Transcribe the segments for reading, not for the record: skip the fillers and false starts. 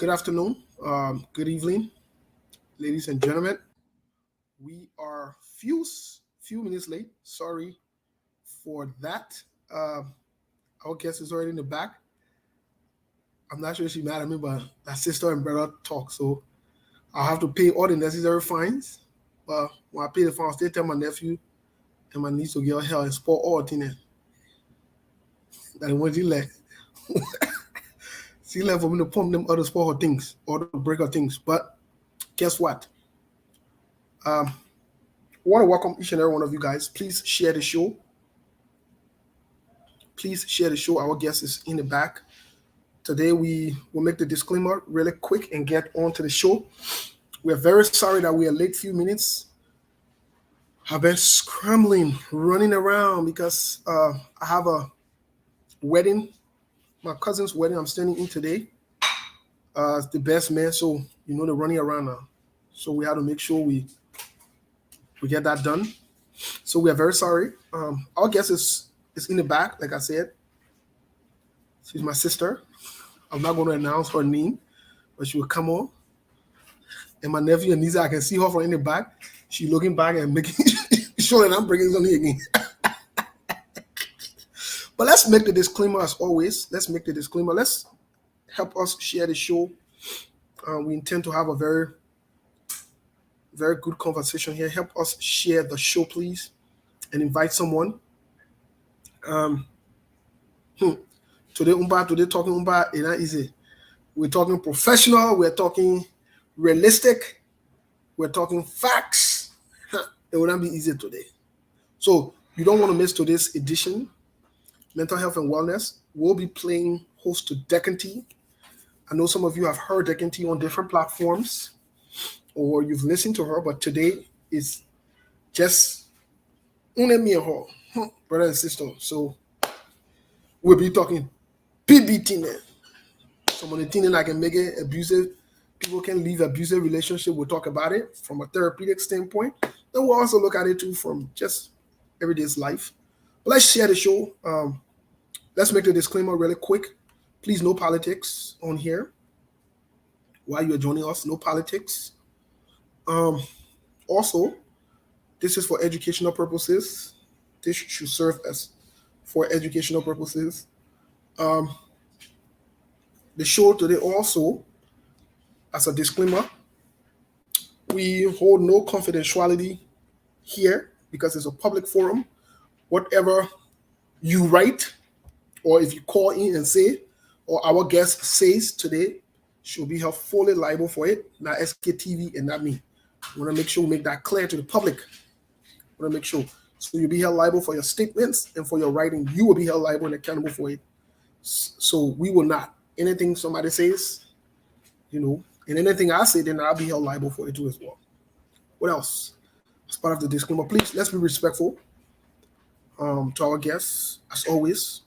Good afternoon, good evening, ladies and gentlemen. We are few minutes late. Sorry for that. Our guest is already in the back. I'm not sure if she's mad at me, but that sister and brother talk, so I'll have to pay all the necessary fines. But when I pay the fines, they tell my nephew and my niece to get hell and spoil all the things that they want to like. She left for me to pump them other spoil her things or to break her things. But guess what? Um, I want to welcome each and every one of you guys. Please share the show. Please share the show. Our guest is in the back. Today we will make the disclaimer really quick and get on to the show. We're very sorry that we are late few minutes. I've been scrambling, running around because I have a wedding, my cousin's wedding I'm standing in today. It's the best man, so they're running around now. So we have to make sure we get that done. So we are very sorry. Our guest is in the back, like I said. She's my sister. I'm not going to announce her name, but she will come on. And my nephew and niece, I can see her from in the back. She's looking back and making sure that I'm bringing something again. But let's make the disclaimer as always. Let's make the disclaimer. Let's help us share the show. We intend to have a very, very good conversation here. Help us share the show, please, and invite someone. Today talking Umba, it's not easy. We're talking professional. We're talking realistic. We're talking facts. It will not be easy today. So you don't want to miss today's edition. Mental health and wellness. We'll be playing host to Decontee. I know some of you have heard Decontee on different platforms, or you've listened to her, but today is just me and her, brother and sister. So we'll be talking PBT. Some of the things that can make it abusive. People can leave abusive relationship. We'll talk about it from a therapeutic standpoint. Then we'll also look at it too from just everyday's life. But let's share the show. Let's make the disclaimer really quick. Please, no politics on here. While you're joining us, no politics. Also, this is for educational purposes. This should serve as for educational purposes. The show today also, as a disclaimer, we hold no confidentiality here because it's a public forum. Whatever you write, or if you call in and say, or our guest says today, she'll be held fully liable for it, not SKTV and not me. I want to make sure we make that clear to the public. I want to make sure. So you'll be held liable for your statements and for your writing. You will be held liable and accountable for it. So we will not. Anything somebody says, and anything I say, then I'll be held liable for it too as well. What else? As part of the disclaimer, please, let's be respectful to our guests. As always,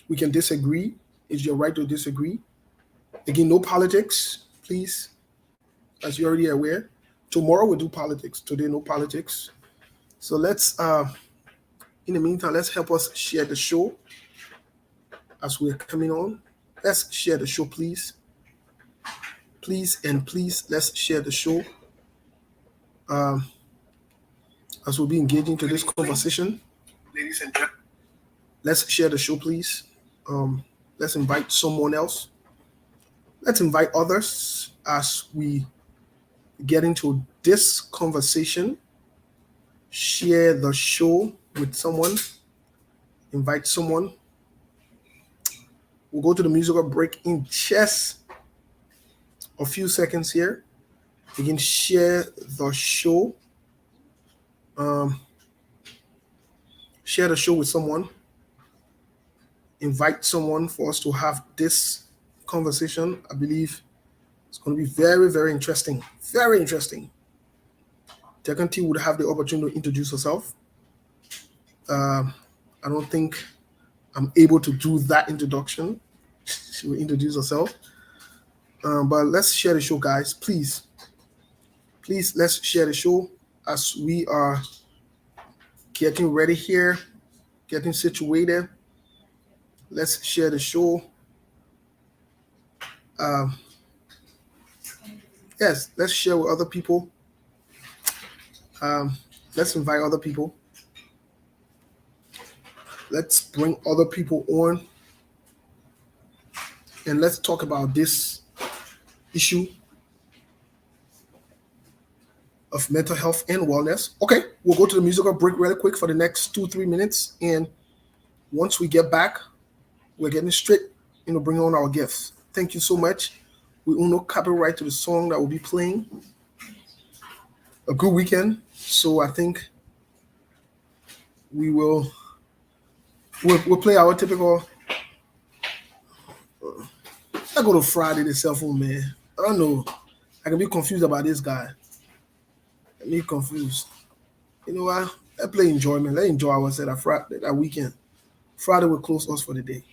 we can disagree. It's your right to disagree. Again, no politics, please. As you're already aware, tomorrow we'll do politics. Today, no politics. So let's, in the meantime, let's help us share the show as we're coming on. Let's share the show, please. Please, let's share the show as we'll be engaging to this conversation. Ladies and gentlemen, let's share the show, please. Let's invite someone else. Let's invite others as we get into this conversation. Share the show with someone. Invite someone. We'll go to the musical break in just a few seconds here. You can share the show. Share the show with someone. Invite someone for us to have this conversation. I believe it's going to be very, very interesting. Very interesting. Decontee would have the opportunity to introduce herself. I don't think I'm able to do that introduction. She will introduce herself. But let's share the show, guys. Please, let's share the show as we are getting ready here, getting situated. Let's share the show. yes, let's share with other people. Let's invite other people. Let's bring other people on, and let's talk about this issue of mental health and wellness. Okay, we'll go to the musical break really quick for the next 2-3 minutes, and once we get back, we're getting straight, bring on our guests. Thank you so much. We own no copyright to the song that we'll be playing. A good weekend. So I think we'll play our typical. I go to Friday the cell phone, man. I don't know. I can be confused about this guy. I be confused. You know what? I play enjoyment. Let's enjoy ourselves that weekend. Friday will close us for the day.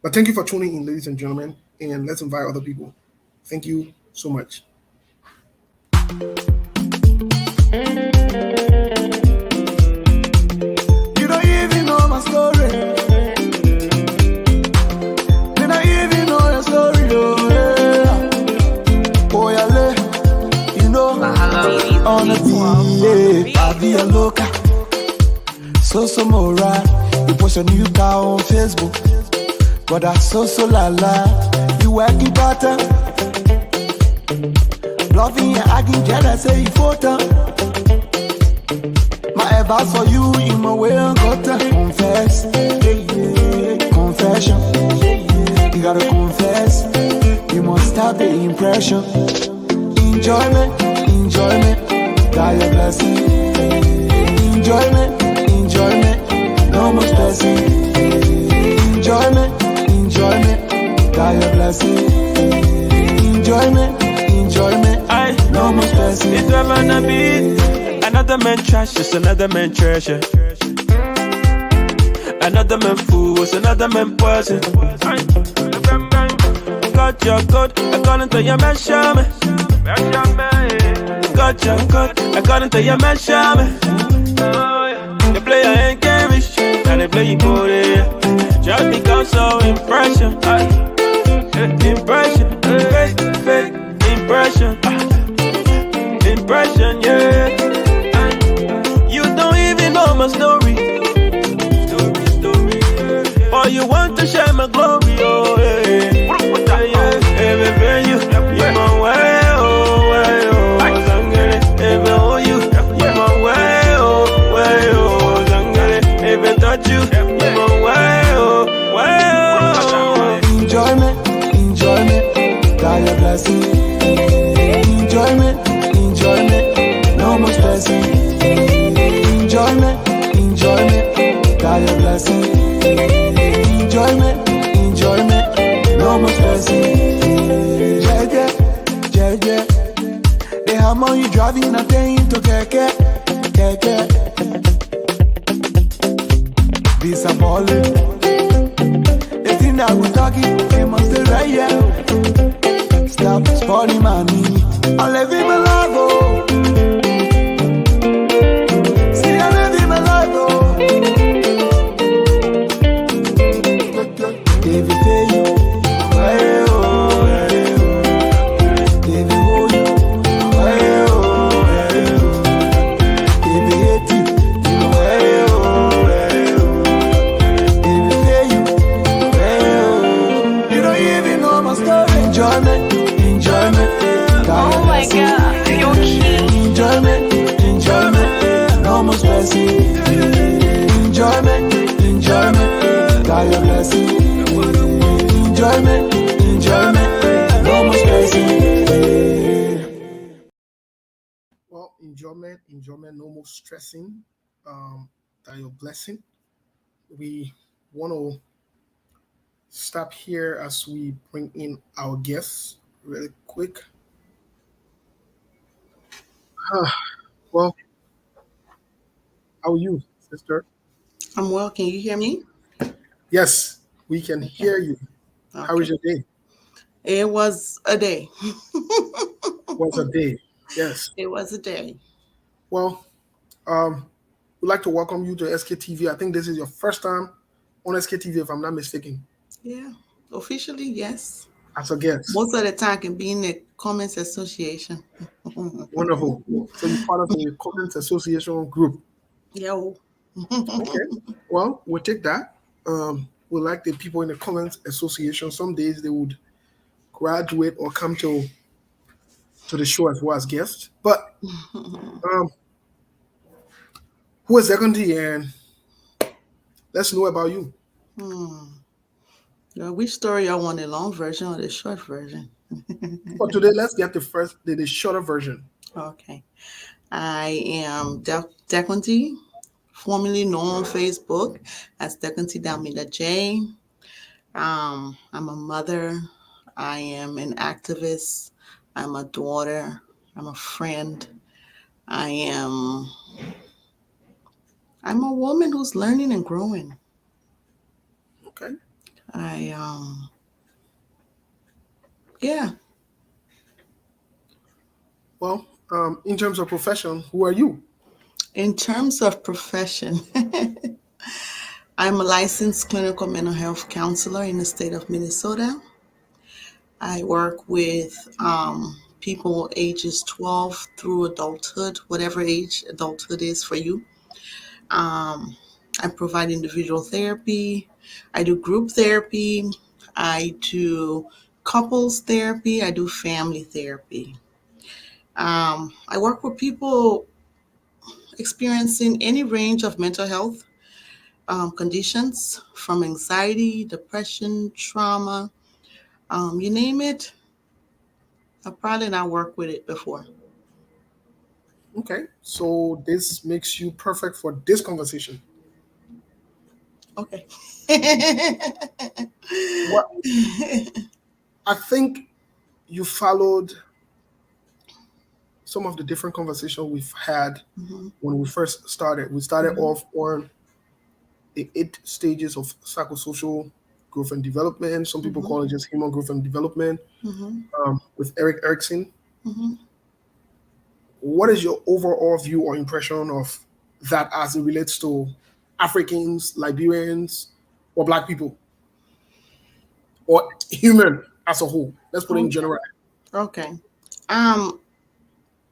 But thank you for tuning in, ladies and gentlemen, and let's invite other people. Thank you so much. You don't even know my story. You don't even know your story, oh yeah. Oh yeah, you know on the beat, I be a loca. So moral. You post a new car on Facebook, but that's so la la. You working better. Bluffing and acting jealous, say you photo. My advice for you, in my way, I gotta confess. Confession. You gotta confess. You must stop the impression. Enjoyment, got your blessing. Enjoyment, no more stressing. Enjoyment, got your blessing. Enjoyment, no more stressing. It's never gonna be another man trash, just another man treasure. Another man fool was another man poison. Got your good, according to your measurement. Got your good, according to your measurement. The player ain't carriage, and they play you for it. Just because of impression, impression, fake impression, impression, yeah. You don't even know my story, or you want to share my glory, oh yeah. Everywhere you my way, oh way, oh. Everywhere you my way, oh way, oh. Even touch you my way, oh way, oh. Enjoyment, got your blessing. Enjoyment, no more stressing. Enjoyment, got your blessing. Enjoyment, no more stressing. Yeah. The hammer you driving, nothing into keke. This a ballin'. The thing that we talking, they must stay right here. Stop spoiling my knee. I'm living my life, oh. See, I'm living my life, oh. If you pay you, hey, oh, hey, oh. If you owe you, hey, oh, hey, oh. If you hate you, hey, oh, hey, oh. If you pay you, hey, oh. You don't even know my story. Enjoyment. Oh my God, you're cute. Enjoyment, no more stressing. Enjoyment, got your blessing. Enjoyment, no more stressing. Well, enjoyment, no more stressing. That your blessing. We want to stop here as we bring in our guests really quick. Well, how are you, sister? I'm well. Can you hear me? Yes, we can hear you. Okay. How was your day? It was a day. Was a day. Yes. It was a day. Well, we'd like to welcome you to SKTV. I think this is your first time on SKTV, if I'm not mistaken. Yeah. Officially, yes. as a guest. Most of the time can be in the Comments Association. Wonderful. So you're part of the Comments Association group. Yo. Okay. Well, we'll take that. We like the people in the Comments Association. Some days they would graduate or come to the show as well as guests. But who is Decontee, and let's know about you. Which story I want, the long version or the short version? For today, let's get the shorter version. Okay. I am Decontee, formerly known on Facebook as Decontee Dalmeida J. I'm a mother. I am an activist. I'm a daughter. I'm a friend. I'm a woman who's learning and growing. Okay. Yeah. Well, in terms of profession, who are you? In terms of profession, I'm a licensed clinical mental health counselor in the state of Minnesota. I work with people ages 12 through adulthood, whatever age adulthood is for you. I provide individual therapy. I do group therapy. I do couples therapy. I do family therapy. I work with people experiencing any range of mental health conditions, from anxiety, depression, trauma, you name it. I've probably not worked with it before. Okay. So this makes you perfect for this conversation. Okay. What I think you followed some of the different conversations we've had when we first started. We started off on the 8 stages of psychosocial growth and development. Some people call it just human growth and development, with Erik Erikson. What is your overall view or impression of that as it relates to Africans, Liberians, or Black people, or human as a whole? Let's put it in general. Okay.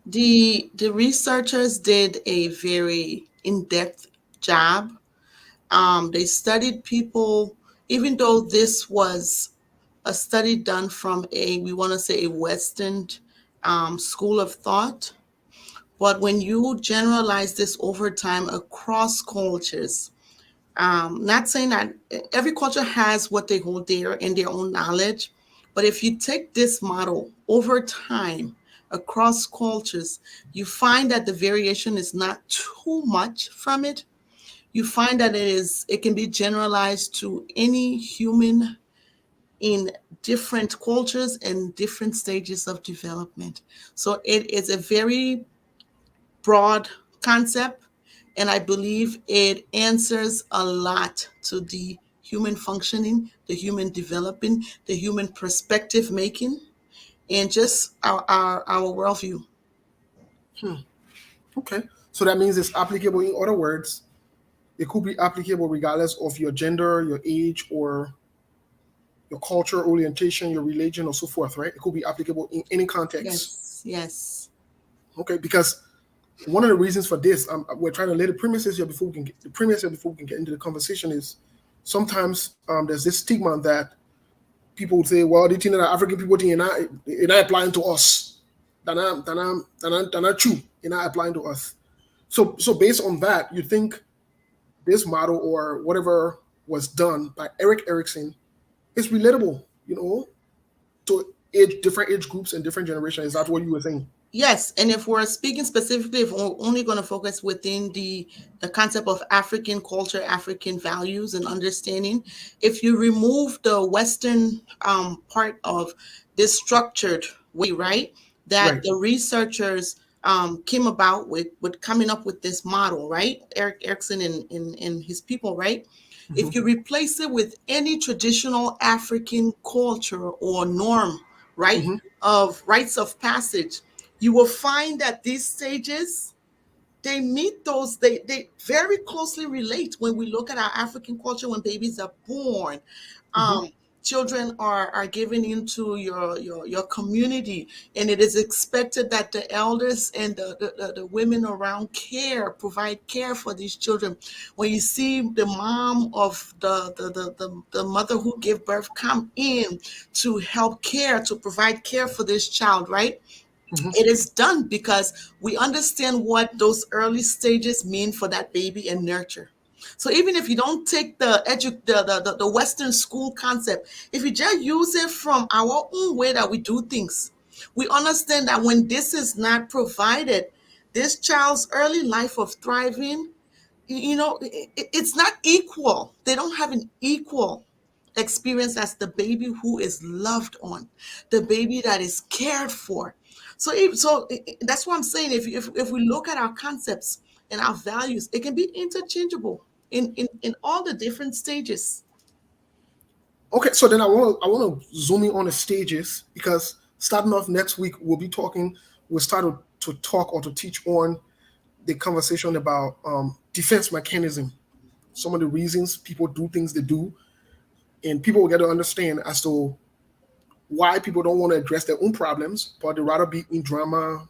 The researchers did a very in-depth job. They studied people, even though this was a study done from we want to say a Western school of thought. But when you generalize this over time across cultures, not saying that every culture has what they hold dear in their own knowledge, but if you take this model over time across cultures, you find that the variation is not too much from it. You find that it can be generalized to any human in different cultures and different stages of development. So it is a very broad concept, and I believe it answers a lot to the human functioning, the human developing, the human perspective making, and just our worldview. Okay. So that means it's applicable. In other words, it could be applicable regardless of your gender, your age, or your culture, orientation, your religion, or so forth, right? It could be applicable in any context. Yes. Okay, because one of the reasons for this, we're trying to lay the premises here before we can get into the conversation, is sometimes there's this stigma that people would say, well, the thing that African people think are not applying to us. They're not true. They're not applying to us. So based on that, you think this model or whatever was done by Erik Erikson is relatable, to different age groups and different generations. Is that what you were saying? Yes, and if we're speaking specifically, if we're only going to focus within the concept of African culture, African values and understanding, if you remove the Western part of this structured way, right, that the researchers came about with coming up with this model, right, Erik Erikson and his people, right? If you replace it with any traditional African culture or norm, right, of rites of passage, you will find that these stages, they meet those, they very closely relate when we look at our African culture when babies are born. children are given into your community, and it is expected that the elders and the women around provide care for these children. When you see the mom of the mother who gave birth come in to help care, to provide care for this child, right? It is done because we understand what those early stages mean for that baby and nurture. So even if you don't take the Western school concept, if you just use it from our own way that we do things, we understand that when this is not provided, this child's early life of thriving, it's not equal. They don't have an equal experience as the baby who is loved on, the baby that is cared for. That's what I'm saying. If we look at our concepts and our values, it can be interchangeable in all the different stages. Okay, so then I want to zoom in on the stages, because starting off next week we'll start to talk or to teach on the conversation about defense mechanism, some of the reasons people do things they do, and people will get to understand as to why people don't want to address their own problems, but they rather be in drama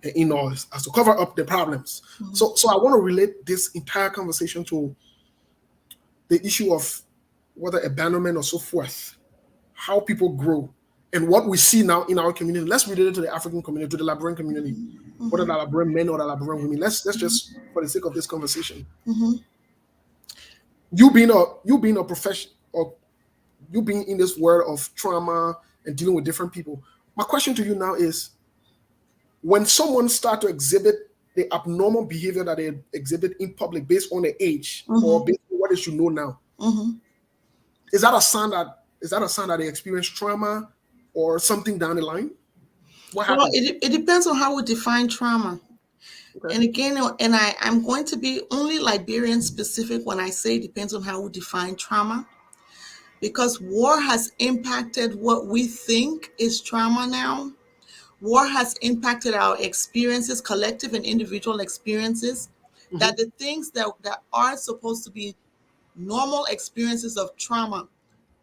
and in noise as to cover up the problems. So I want to relate this entire conversation to the issue of whether abandonment or so forth, how people grow, and what we see now in our community. Let's relate it to the African community, to the Liberian community, whether the Liberian men or the Liberian women. Let's just, for the sake of this conversation, you being a profession, or you being in this world of trauma and dealing with different people. My question to you now is, when someone start to exhibit the abnormal behavior that they exhibit in public based on their age or based on what they should know now, is that a sign that they experience trauma or something down the line? What Well, happens? it depends on how we define trauma. Okay. And again, I'm going to be only Liberian specific when I say it depends on how we define trauma, because war has impacted what we think is trauma now. War has impacted our experiences, collective and individual experiences, that the things that are supposed to be normal experiences of trauma,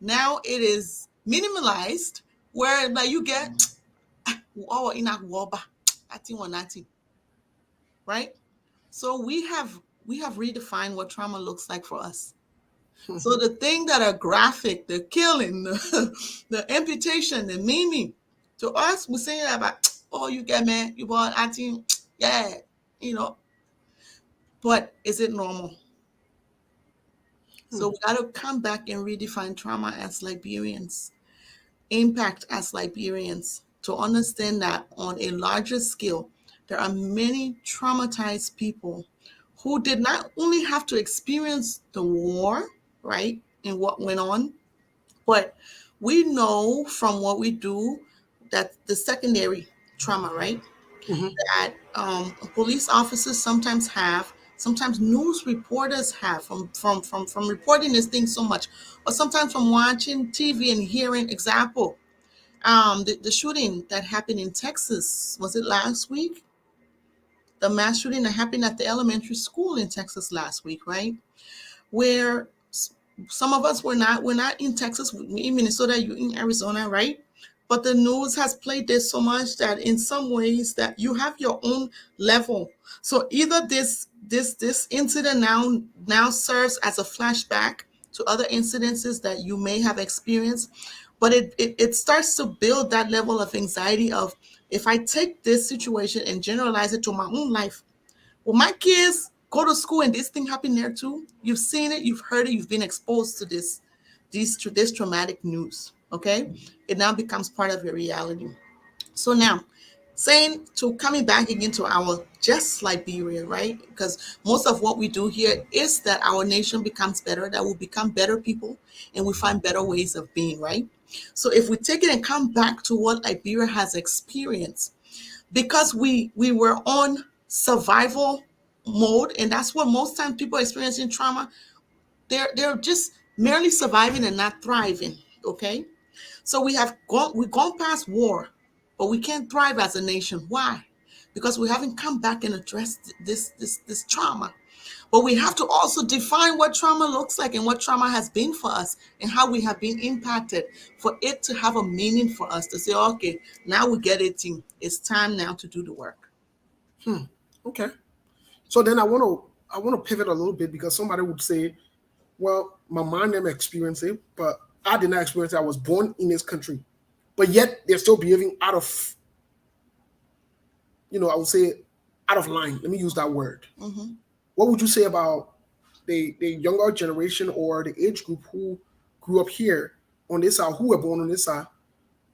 now it is minimalized, where like you get oh in a war, nothing, right? So we have redefined what trauma looks like for us. So the thing that are graphic, the killing, the amputation, the maiming, to us, we say about, oh, you get mad, you born acting, yeah, you know. But is it normal? So we got to come back and redefine trauma as Liberians, impact as Liberians, to understand that on a larger scale, there are many traumatized people who did not only have to experience the war, right, and what went on, but we know from what we do that the secondary trauma, right, that police officers sometimes have, sometimes news reporters have from reporting this thing so much, or sometimes from watching TV and hearing. Example, the shooting that happened in Texas, was it last week? The mass shooting that happened at the elementary school in Texas last week, right? Where some of us we're not in Texas, we in Minnesota, you in Arizona, right? But the news has played this so much that in some ways that you have your own level. So either this incident now serves as a flashback to other incidences that you may have experienced, but it starts to build that level of anxiety of, if I take this situation and generalize it to my own life, well, my kids go to school and this thing happened there too. You've seen it, you've heard it, you've been exposed to this traumatic news. Okay, it now becomes part of your reality. So now, coming back again to our just Liberia, right? Because most of what we do here is that our nation becomes better, that we become better people, and we find better ways of being, right? So if we take it and come back to what Liberia has experienced, because we were on survival mode, and that's what most times people experiencing trauma, they're just merely surviving and not thriving. Okay, so we've gone past war, but we can't thrive as a nation. Why? Because we haven't come back and addressed this trauma. But we have to also define what trauma looks like and what trauma has been for us and how we have been impacted for it to have a meaning for us to say, okay, now we get it. It's time now to do the work. Okay. So then I want to pivot a little bit because somebody would say, well, my mom never experienced it, but I did not experience it. I was born in this country, but yet they're still behaving out of, I would say, out of line. Let me use that word. Mm-hmm. What would you say about the younger generation or the age group who grew up here on this side, who were born on this side,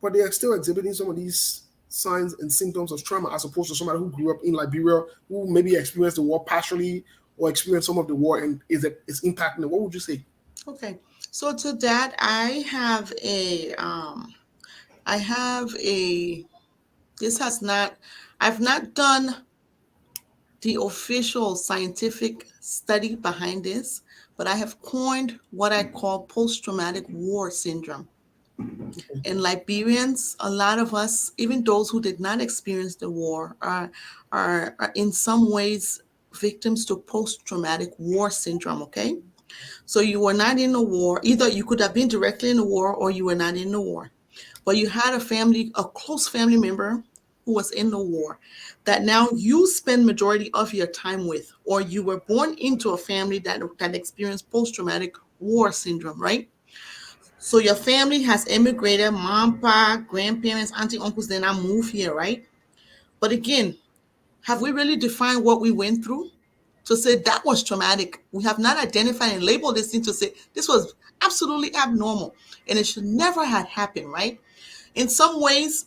but they are still exhibiting some of these signs and symptoms of trauma as opposed to somebody who grew up in Liberia, who maybe experienced the war partially or experienced some of the war and is impacting it? What would you say? Okay. So to that, I have a, this has not, I've not done the official scientific study behind this, but I have coined what I call post traumatic war syndrome. And Liberians, a lot of us, even those who did not experience the war, are in some ways victims to post traumatic war syndrome. Okay. So you were not in the war. Either you could have been directly in the war or you were not in the war. But you had a close family member who was in the war that now you spend majority of your time with, or you were born into a family that experienced post-traumatic war syndrome, right? So your family has immigrated, mom, pa, grandparents, auntie, uncles, then I move here, right? But again, have we really defined what we went through to say that was traumatic? We have not identified and labeled this thing to say this was absolutely abnormal and it should never have happened, right? In some ways,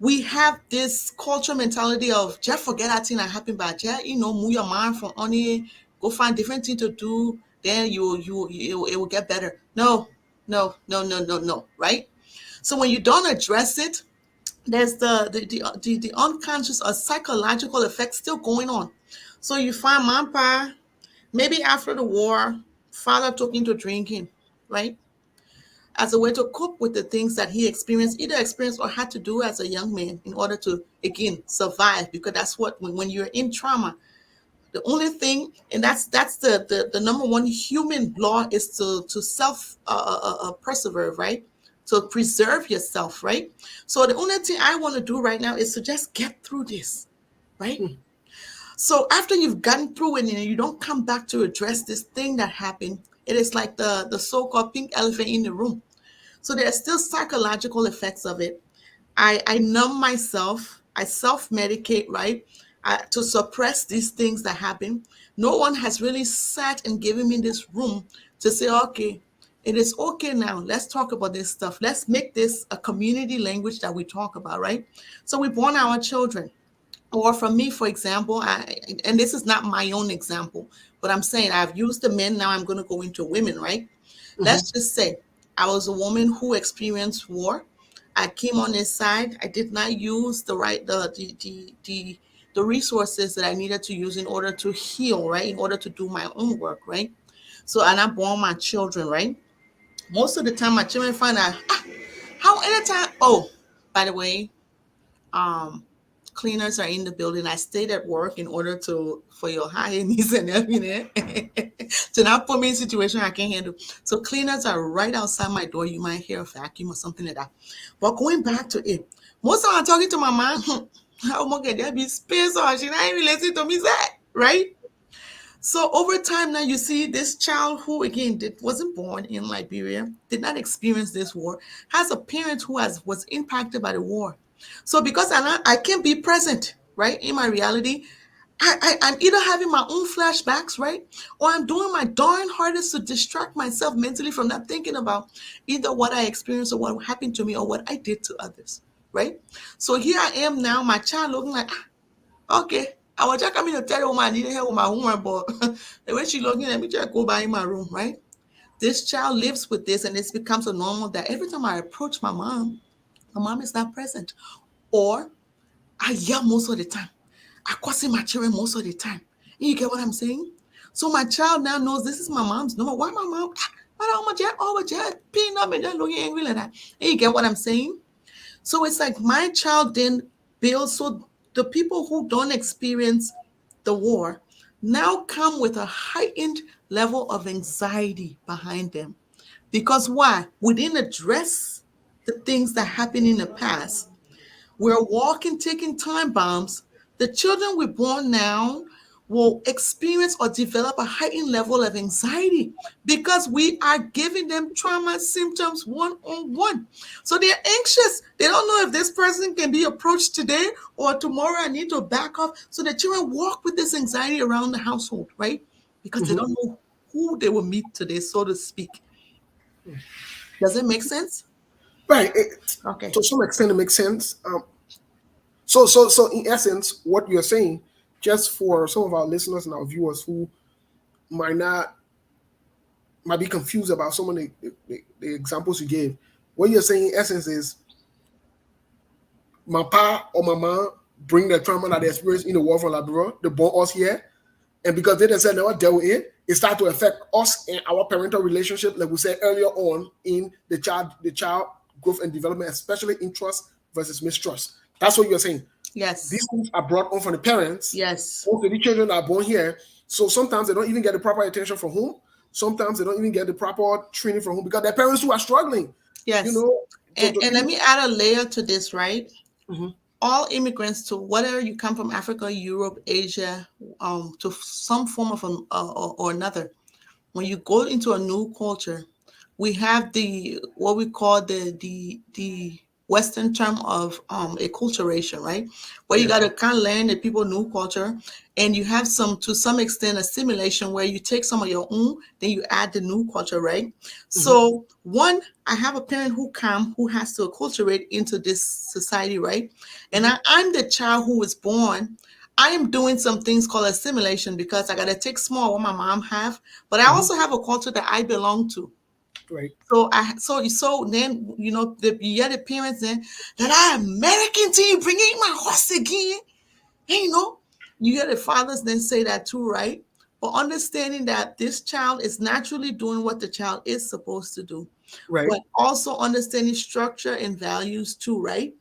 we have this culture mentality of just forget that thing that happened, but just move your mind from on it, go find different thing to do, then you it will get better. No, no, no, no, no, no, right? So when you don't address it, there's the unconscious or psychological effect still going on. So you find mom, pa, maybe after the war, father took into drinking, right? As a way to cope with the things that he experienced, either experienced or had to do as a young man in order to, again, survive. Because that's what, when you're in trauma, the only thing, and that's the number one human law is to self persevere, right? To preserve yourself, right? So the only thing I want to do right now is to just get through this, right? So after you've gotten through it and you don't come back to address this thing that happened, it is like the so-called pink elephant in the room. So there are still psychological effects of it. I numb myself. I self-medicate, right? To suppress these things that happen. No one has really sat and given me this room to say, okay, it is okay now. Let's talk about this stuff. Let's make this a community language that we talk about, right? So we born our children. Or for me, for example, and this is not my own example, but I'm saying I've used the men, now I'm going to go into women, right? Let's just say I was a woman who experienced war. I came on this side. I did not use the resources that I needed to use in order to heal, right? In order to do my own work, right? So, and I born my children, right? Most of the time, my children find out, how anytime, oh, by the way, um, cleaners are in the building. I stayed at work in order for your highness and everything to not put me in a situation I can't handle. So cleaners are right outside my door. You might hear a vacuum or something like that. But going back to it, most of the time I'm talking to my mom. How am I going to be space or she not even listening to me say, right? So over time now you see this child who again wasn't born in Liberia, did not experience this war, has a parent who was impacted by the war. So because I can't be present, right, in my reality, I'm either having my own flashbacks, right, or I'm doing my darn hardest to distract myself mentally from not thinking about either what I experienced or what happened to me or what I did to others, right? So here I am now, my child looking like, okay, I was just coming to tell the woman I needed help with my homework, but the way she looking at me, just go by in my room, right? This child lives with this, and it becomes a normal that every time I approach my mom is not present. Or I yell most of the time. I cussing my children most of the time. You get what I'm saying? So my child now knows this is my mom's number. Why my mom? Why don't my always just peeing up and just looking angry like that? And you get what I'm saying? So it's like my child then builds. So the people who don't experience the war now come with a heightened level of anxiety behind them. Because why? We didn't address the things that happened in the past. We're walking, taking time bombs. The children we're born now will experience or develop a heightened level of anxiety because we are giving them trauma symptoms one on one. So they're anxious. They don't know if this person can be approached today or tomorrow. I need to back off. So the children walk with this anxiety around the household, right? Because they don't know who they will meet today, so to speak. Does it make sense? Right. Okay. To some extent, it makes sense. So in essence, what you're saying, just for some of our listeners and our viewers who might not might be confused about some of the examples you gave, what you're saying in essence is my pa or my mom bring the trauma that they experienced in the war from Liberia, they born us here, and because they didn't never deal with it, it started to affect us and our parental relationship, like we said earlier on in the child growth and development, especially in trust versus mistrust. That's what you're saying. Yes. These things are brought on from the parents. Yes. Most of the children are born here. So sometimes they don't even get the proper attention from home. Sometimes they don't even get the proper training from home because their parents who are struggling. Yes. You know. And let me add a layer to this, right? Mhm. All immigrants, to whether you come from Africa, Europe, Asia, to some form of or another, when you go into a new culture, we have the what we call the Western term of acculturation, right? Where you got to kind of learn the people new culture, and you have to some extent assimilation where you take some of your own, then you add the new culture, right? So one, I have a parent who has to acculturate into this society, right? And I'm the child who was born. I am doing some things called assimilation because I got to take small what my mom have, but I also have a culture that I belong to. Right. So then the parents then that I American to you bringing my horse again. And you hear the fathers then say that too, right? But understanding that this child is naturally doing what the child is supposed to do. Right. But also understanding structure and values too, right?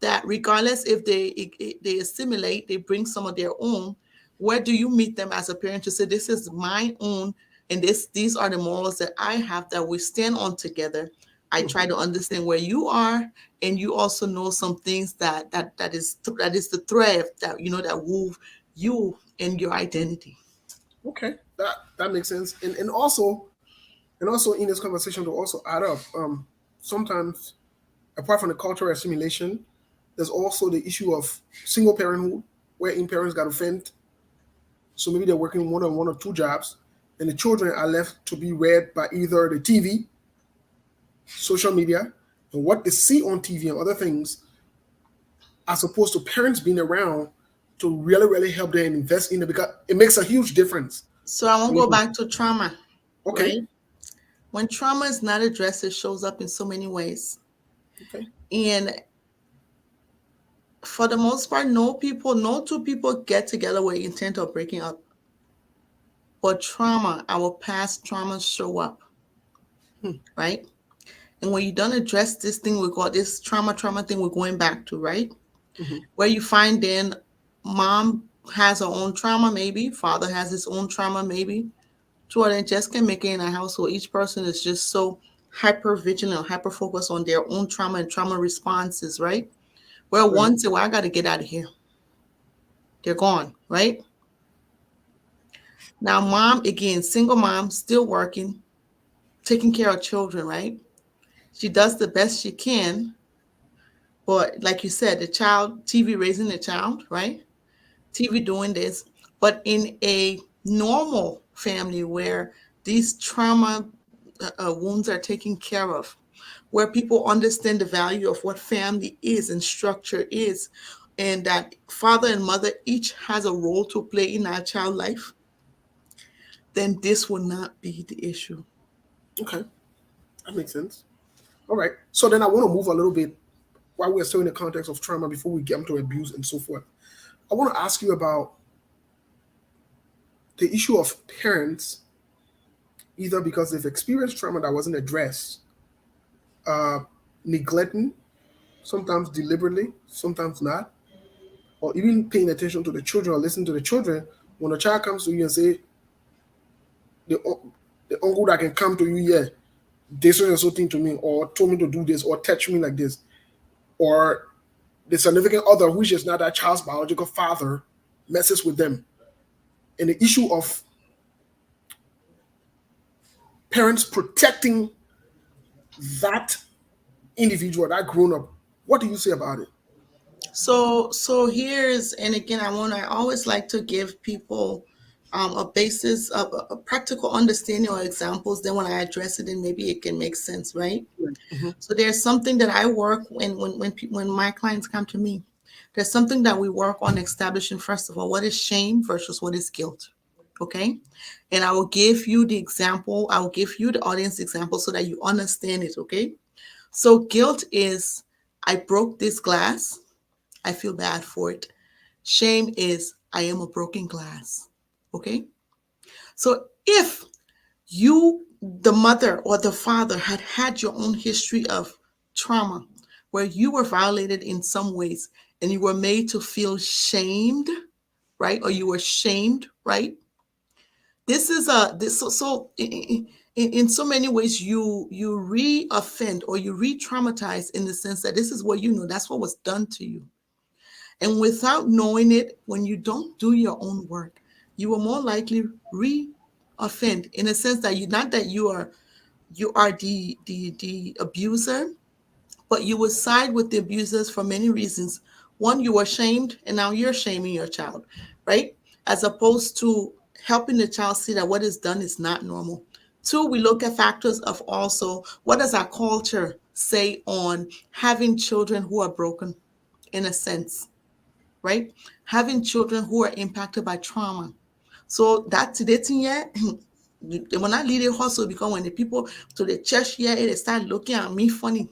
That regardless if they assimilate, they bring some of their own. Where do you meet them as a parent to say this is my own, and these are the morals that I have that we stand on together? I try to understand where you are, and you also know some things that is the thread that that wove you and your identity. Okay. That makes sense. And also in this conversation to also add up, sometimes apart from the cultural assimilation, there's also the issue of single parenthood, wherein parents got offended. So maybe they're working one or two jobs, and the children are left to be reared by either the TV, social media, and what they see on TV and other things, as opposed to parents being around to really, really help them invest in it because it makes a huge difference. So I want to go back to trauma, Okay. right? When trauma is not addressed, it shows up in so many ways. Okay. And for the most part, no two people get together with intent of breaking up. But trauma, our past traumas show up, right? And when you don't address this thing, we got this trauma thing we're going back to, right? Where you find then mom has her own trauma, maybe father has his own trauma, maybe two of them just can make it in a household. Each person is just so hyper vigilant, hyper focused on their own trauma and trauma responses, right? Where one say, well, I got to get out of here. They're gone, right? Now, mom, again, single mom, still working, taking care of children, right? She does the best she can. But like you said, the child, TV raising the child, right? TV doing this. But in a normal family where these trauma wounds are taken care of, where people understand the value of what family is and structure is, and that father and mother each has a role to play in our child life, then this will not be the issue. Okay. That makes sense. All right. So then I want to move a little bit while we're still in the context of trauma before we get into abuse and so forth. I want to ask you about the issue of parents, either because they've experienced trauma that wasn't addressed, neglecting, sometimes deliberately, sometimes not, or even paying attention to the children or listening to the children When a child comes to you and say, the, the uncle that can come to you, yeah, this and so thing to me, or told me to do this, or touch me like this, or the significant other, which is not that child's biological father, messes with them. And the issue of parents protecting that individual, that grown up, what do you say about it? So here's, and again, I always like to give people a basis of a practical understanding or examples. Then when I address it, then maybe it can make sense, right? Mm-hmm. So there's something that I work when my clients come to me. There's something that we work on establishing, first of all, what is shame versus what is guilt. Okay. And I will give you the example, I will give you the audience example so that you understand it. Okay. So guilt is, I broke this glass. I feel bad for it. Shame is, I am a broken glass. Okay. So if you, the mother or the father, had your own history of trauma where you were violated in some ways and you were made to feel shamed, right? Or you were shamed, right? This is a this so in so many ways you re-offend or you re-traumatize in the sense that this is what you know, that's what was done to you. And without knowing it, when you don't do your own work, you will more likely re-offend in a sense that not that you are the abuser, but you will side with the abusers for many reasons. One, you were shamed, and now you're shaming your child, right? As opposed to helping the child see that what is done is not normal. Two, we look at factors of also what does our culture say on having children who are broken, in a sense, right? Having children who are impacted by trauma. So that's dating yet. When I lead a hustle, because when the people to the church here, they start looking at me funny.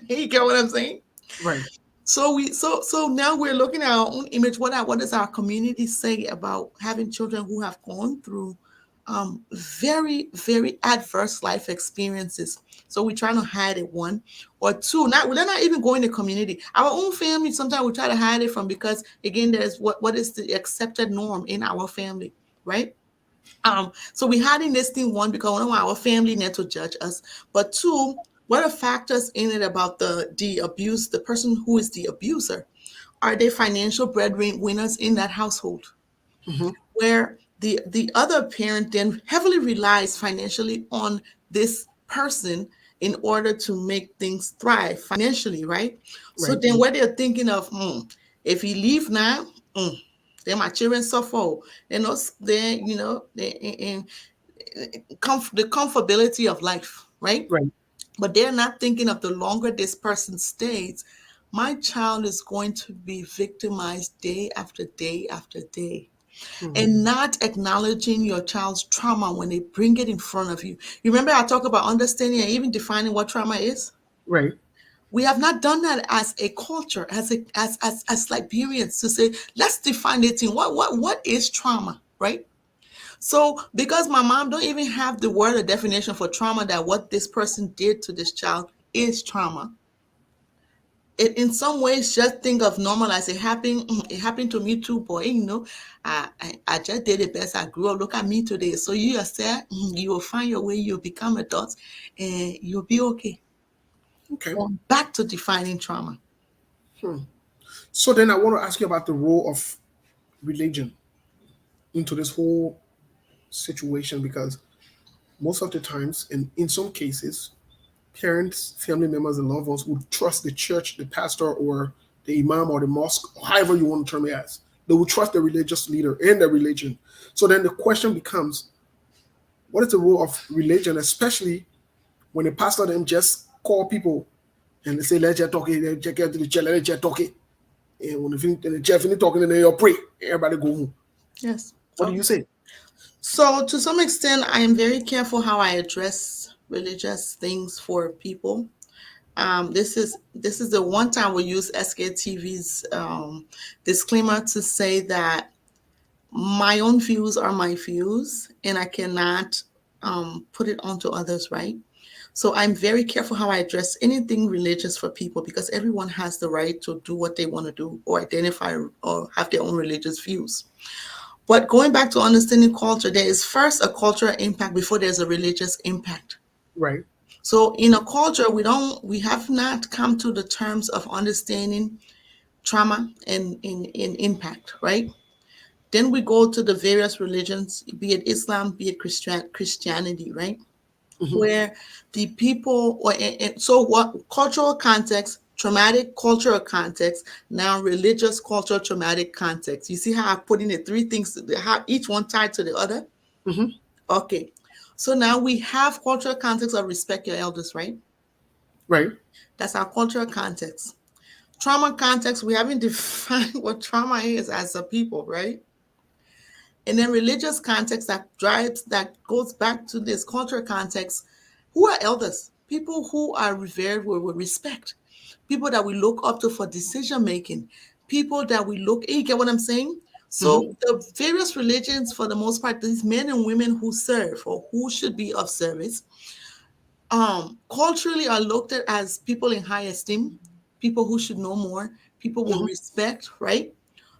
You get what I'm saying? Right. So now we're looking at our own image. What does our community say about having children who have gone through very, very adverse life experiences? So we're trying to hide it, one. Or two, they're not even going to community. Our own family, sometimes we try to hide it from, because again, there's what is the accepted norm in our family, right? So we hiding this thing, one, because we don't want our family there to judge us. But two, what are factors in it about the abuse, the person who is the abuser? Are they financial breadwinners in that household? Mm-hmm. Where the other parent then heavily relies financially on this person in order to make things thrive financially, right? So Right. then where they're thinking of, if he leave now, then my children suffer. And also, then, the comfortability of life, right? Right. But they're not thinking of the longer this person stays, my child is going to be victimized day after day after day. Mm-hmm. And not acknowledging your child's trauma when they bring it in front of you. You remember I talk about understanding and even defining what trauma is? Right. We have not done that as a culture, as Liberians, to say, let's define it in what is trauma, right? So because my mom don't even have the word or definition for trauma, that what this person did to this child is trauma. It in some ways just think of normalize it happened. It happened to me too, boy. I just did the best. I grew up. Look at me today. So you yourself, you will find your way. You'll become adults, and you'll be okay. Okay. Back to defining trauma. So then I want to ask you about the role of religion into this whole situation, because most of the times, and in some cases, parents, family members, and loved ones would trust the church, the pastor, or the imam, or the mosque, or however you want to term it as. They would trust the religious leader and the religion. So then the question becomes, what is the role of religion, especially when the pastor them just call people and they say, let's just talk it, let's just get to the church, let's just talk it. And when the church finish talking, then they'll pray. Everybody go home. Yes. What do you say? So to some extent, I am very careful how I address religious things for people. This is the one time we use SKTV's disclaimer to say that my own views are my views, and I cannot put it onto others, right? So I'm very careful how I address anything religious for people, because everyone has the right to do what they want to do or identify or have their own religious views. But going back to understanding culture, there is first a cultural impact before there's a religious impact. Right. So in a culture, we have not come to the terms of understanding trauma and in impact, right? Then we go to the various religions, be it Islam, be it Christianity, right? Hmm. Where the people, so what cultural context, traumatic cultural context, now religious cultural traumatic context. You see how I put in the three things, how each one tied to the other? Hmm. Okay. So now we have cultural context of respect your elders, right? Right. That's our cultural context. Trauma context, we haven't defined what trauma is as a people, right? And then religious context that goes back to this cultural context. Who are elders? People who are revered with respect. People that we look up to for decision making. People that we look, you get what I'm saying? Hmm. So the various religions, for the most part, these men and women who serve or who should be of service, culturally are looked at as people in high esteem, people who should know more, people with Hmm. respect, right?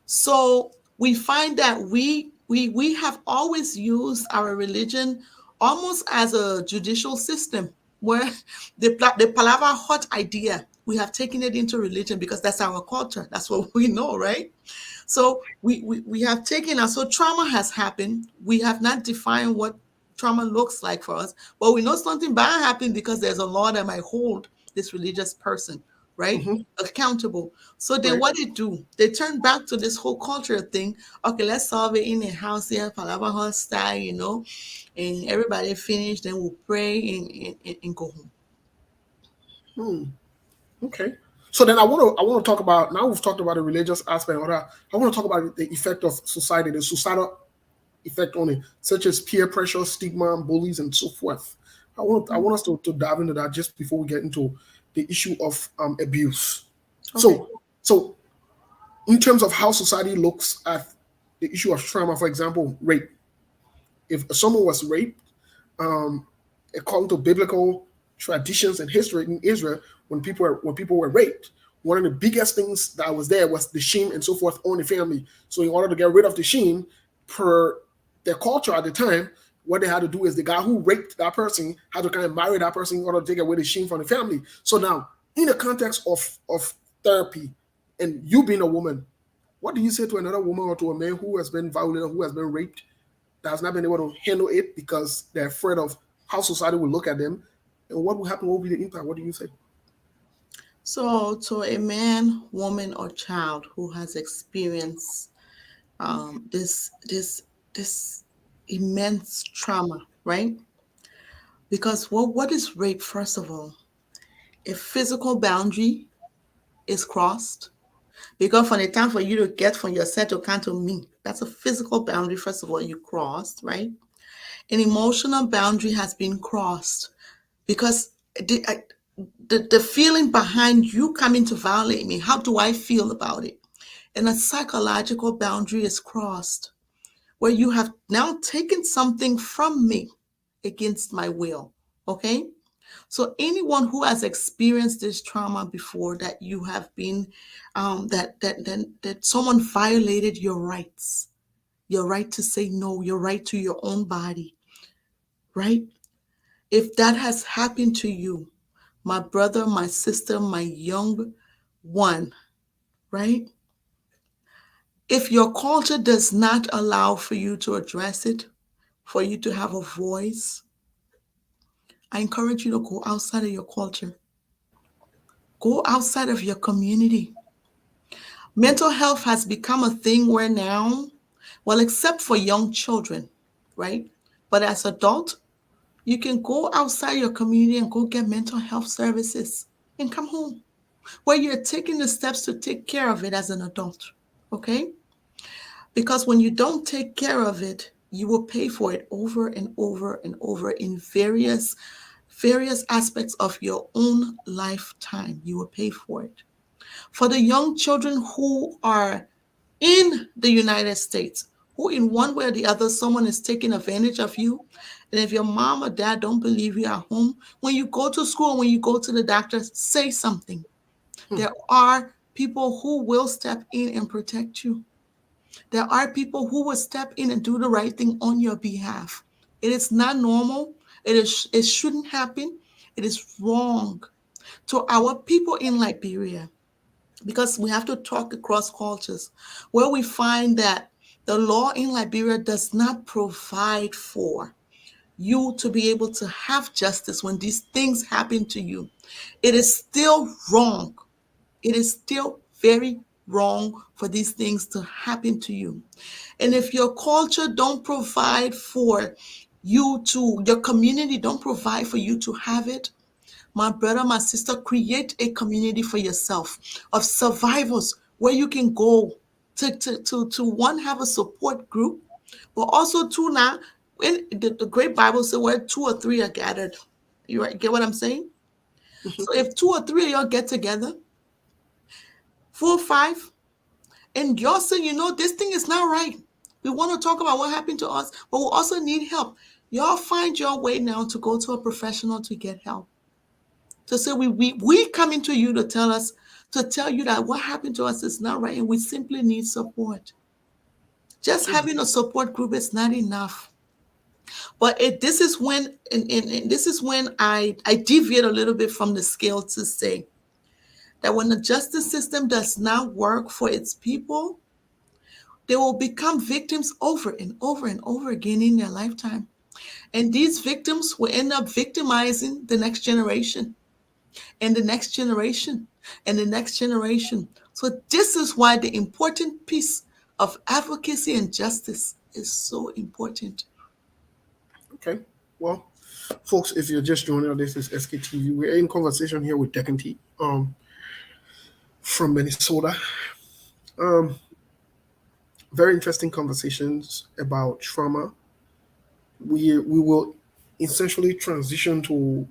So we find that we have always used our religion almost as a judicial system where the palabra hot idea, we have taken it into religion because that's our culture, that's what we know, right? So we have taken us, so trauma has happened. We have not defined what trauma looks like for us, but we know something bad happened because there's a law that might hold this religious person, right? Hmm. Accountable. So then Right. what they do, they turn back to this whole culture thing. Okay, let's solve it in a house here, Palabra style, and everybody finish, then we'll pray and go home. Hmm. Okay. So then I want to talk about, now we've talked about the religious aspect of that. I want to talk about the effect of society, the societal effect on it, such as peer pressure, stigma, bullies, and so forth. I want us to dive into that just before we get into the issue of abuse. Okay. So in terms of how society looks at the issue of trauma, for example, rape. If someone was raped, um, according to biblical traditions and history in Israel, when people were raped, one of the biggest things that was there was the shame and so forth on the family. So in order to get rid of the shame, per their culture at the time, what they had to do is the guy who raped that person had to kind of marry that person in order to take away the shame from the family. So now, in the context of therapy, and you being a woman, what do you say to another woman or to a man who has been violated, who has been raped, that has not been able to handle it because they're afraid of how society will look at them, and what will happen? What will be the impact? What do you say? So to a man, woman, or child who has experienced this immense trauma, right? Because what is rape? First of all, a physical boundary is crossed. Because from the time for you to get from your set to count to me, that's a physical boundary. First of all, you crossed, right? An emotional boundary has been crossed because the feeling behind you coming to violate me, how do I feel about it? And a psychological boundary is crossed where you have now taken something from me against my will. Okay? So anyone who has experienced this trauma before, that you have been that someone violated your right to say no, your right to your own body, right? If that has happened to you, my brother, my sister, my young one, right? If your culture does not allow for you to address it, for you to have a voice, I encourage you to go outside of your culture. Go outside of your community. Mental health has become a thing where now, well, except for young children, right? But as adult, you can go outside your community and go get mental health services and come home where you're taking the steps to take care of it as an adult. Okay? Because when you don't take care of it, you will pay for it over and over and over in various aspects of your own lifetime. You will pay for it. For the young children who are in the United States, who in one way or the other, someone is taking advantage of you. And if your mom or dad don't believe you at home, when you go to school, when you go to the doctor, say something. Hmm. There are people who will step in and protect you. There are people who will step in and do the right thing on your behalf. It is not normal. It shouldn't happen. It is wrong to our people in Liberia, because we have to talk across cultures, where we find that the law in Liberia does not provide for you to be able to have justice when these things happen to you. It is still wrong. It is still very wrong for these things to happen to you. And if your culture don't provide for you to, your community don't provide for you to have it, my brother, my sister, create a community for yourself of survivors where you can go to one, have a support group, but also two, now, in the great Bible says where two or three are gathered. You get what I'm saying? So if two or three of y'all get together, 4 or 5, and y'all say, this thing is not right. We want to talk about what happened to us, but we also need help. Y'all find your way now to go to a professional to get help. To say we coming to you to tell you that what happened to us is not right, and we simply need support. Just having a support group is not enough. But this is when, and this is when I deviate a little bit from the scale to say that when the justice system does not work for its people, they will become victims over and over and over again in their lifetime. And these victims will end up victimizing the next generation and the next generation and the next generation. So this is why the important piece of advocacy and justice is so important. Okay. Well, folks, if you're just joining us, this is SKTV. We're in conversation here with Decontee from Minnesota. Very interesting conversations about trauma. We will essentially transition to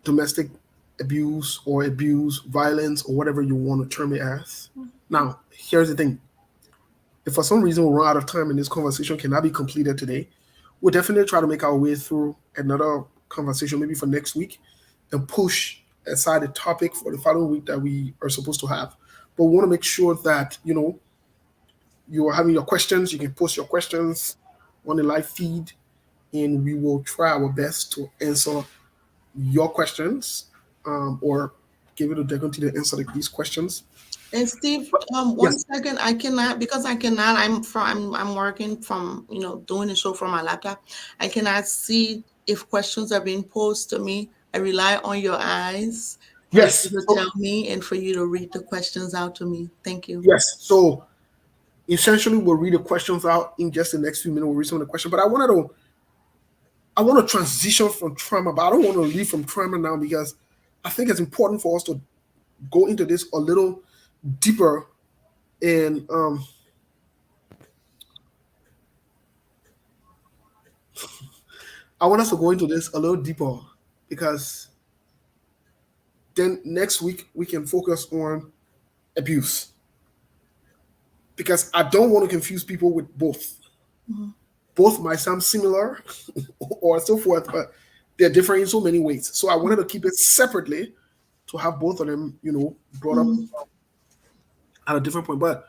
domestic abuse or abuse, violence, or whatever you want to term it as. Now, here's the thing. If for some reason we run out of time and this conversation cannot be completed today, we'll definitely try to make our way through another conversation, maybe for next week, and push aside the topic for the following week that we are supposed to have. But we want to make sure that, you are having your questions. You can post your questions on the live feed, and we will try our best to answer your questions, or give it a Decontee to answer these questions. And Steve, one Yes. second, I cannot, because I cannot. I'm working from doing the show from my laptop. I cannot see if questions are being posed to me. I rely on your eyes for Yes. you to tell me and for you to read the questions out to me. Thank you. Yes. So essentially, we'll read the questions out in just the next few minutes. We'll read some of the questions, but I want to transition from trauma, but I don't want to leave from trauma now, because I think it's important for us to go into this a little deeper. And I want us to go into this a little deeper, because then next week we can focus on abuse, because I don't want to confuse people with both. Mm-hmm. Both might sound similar or so forth, but they're different in so many ways. So I wanted to keep it separately to have both of them, brought up at a different point. But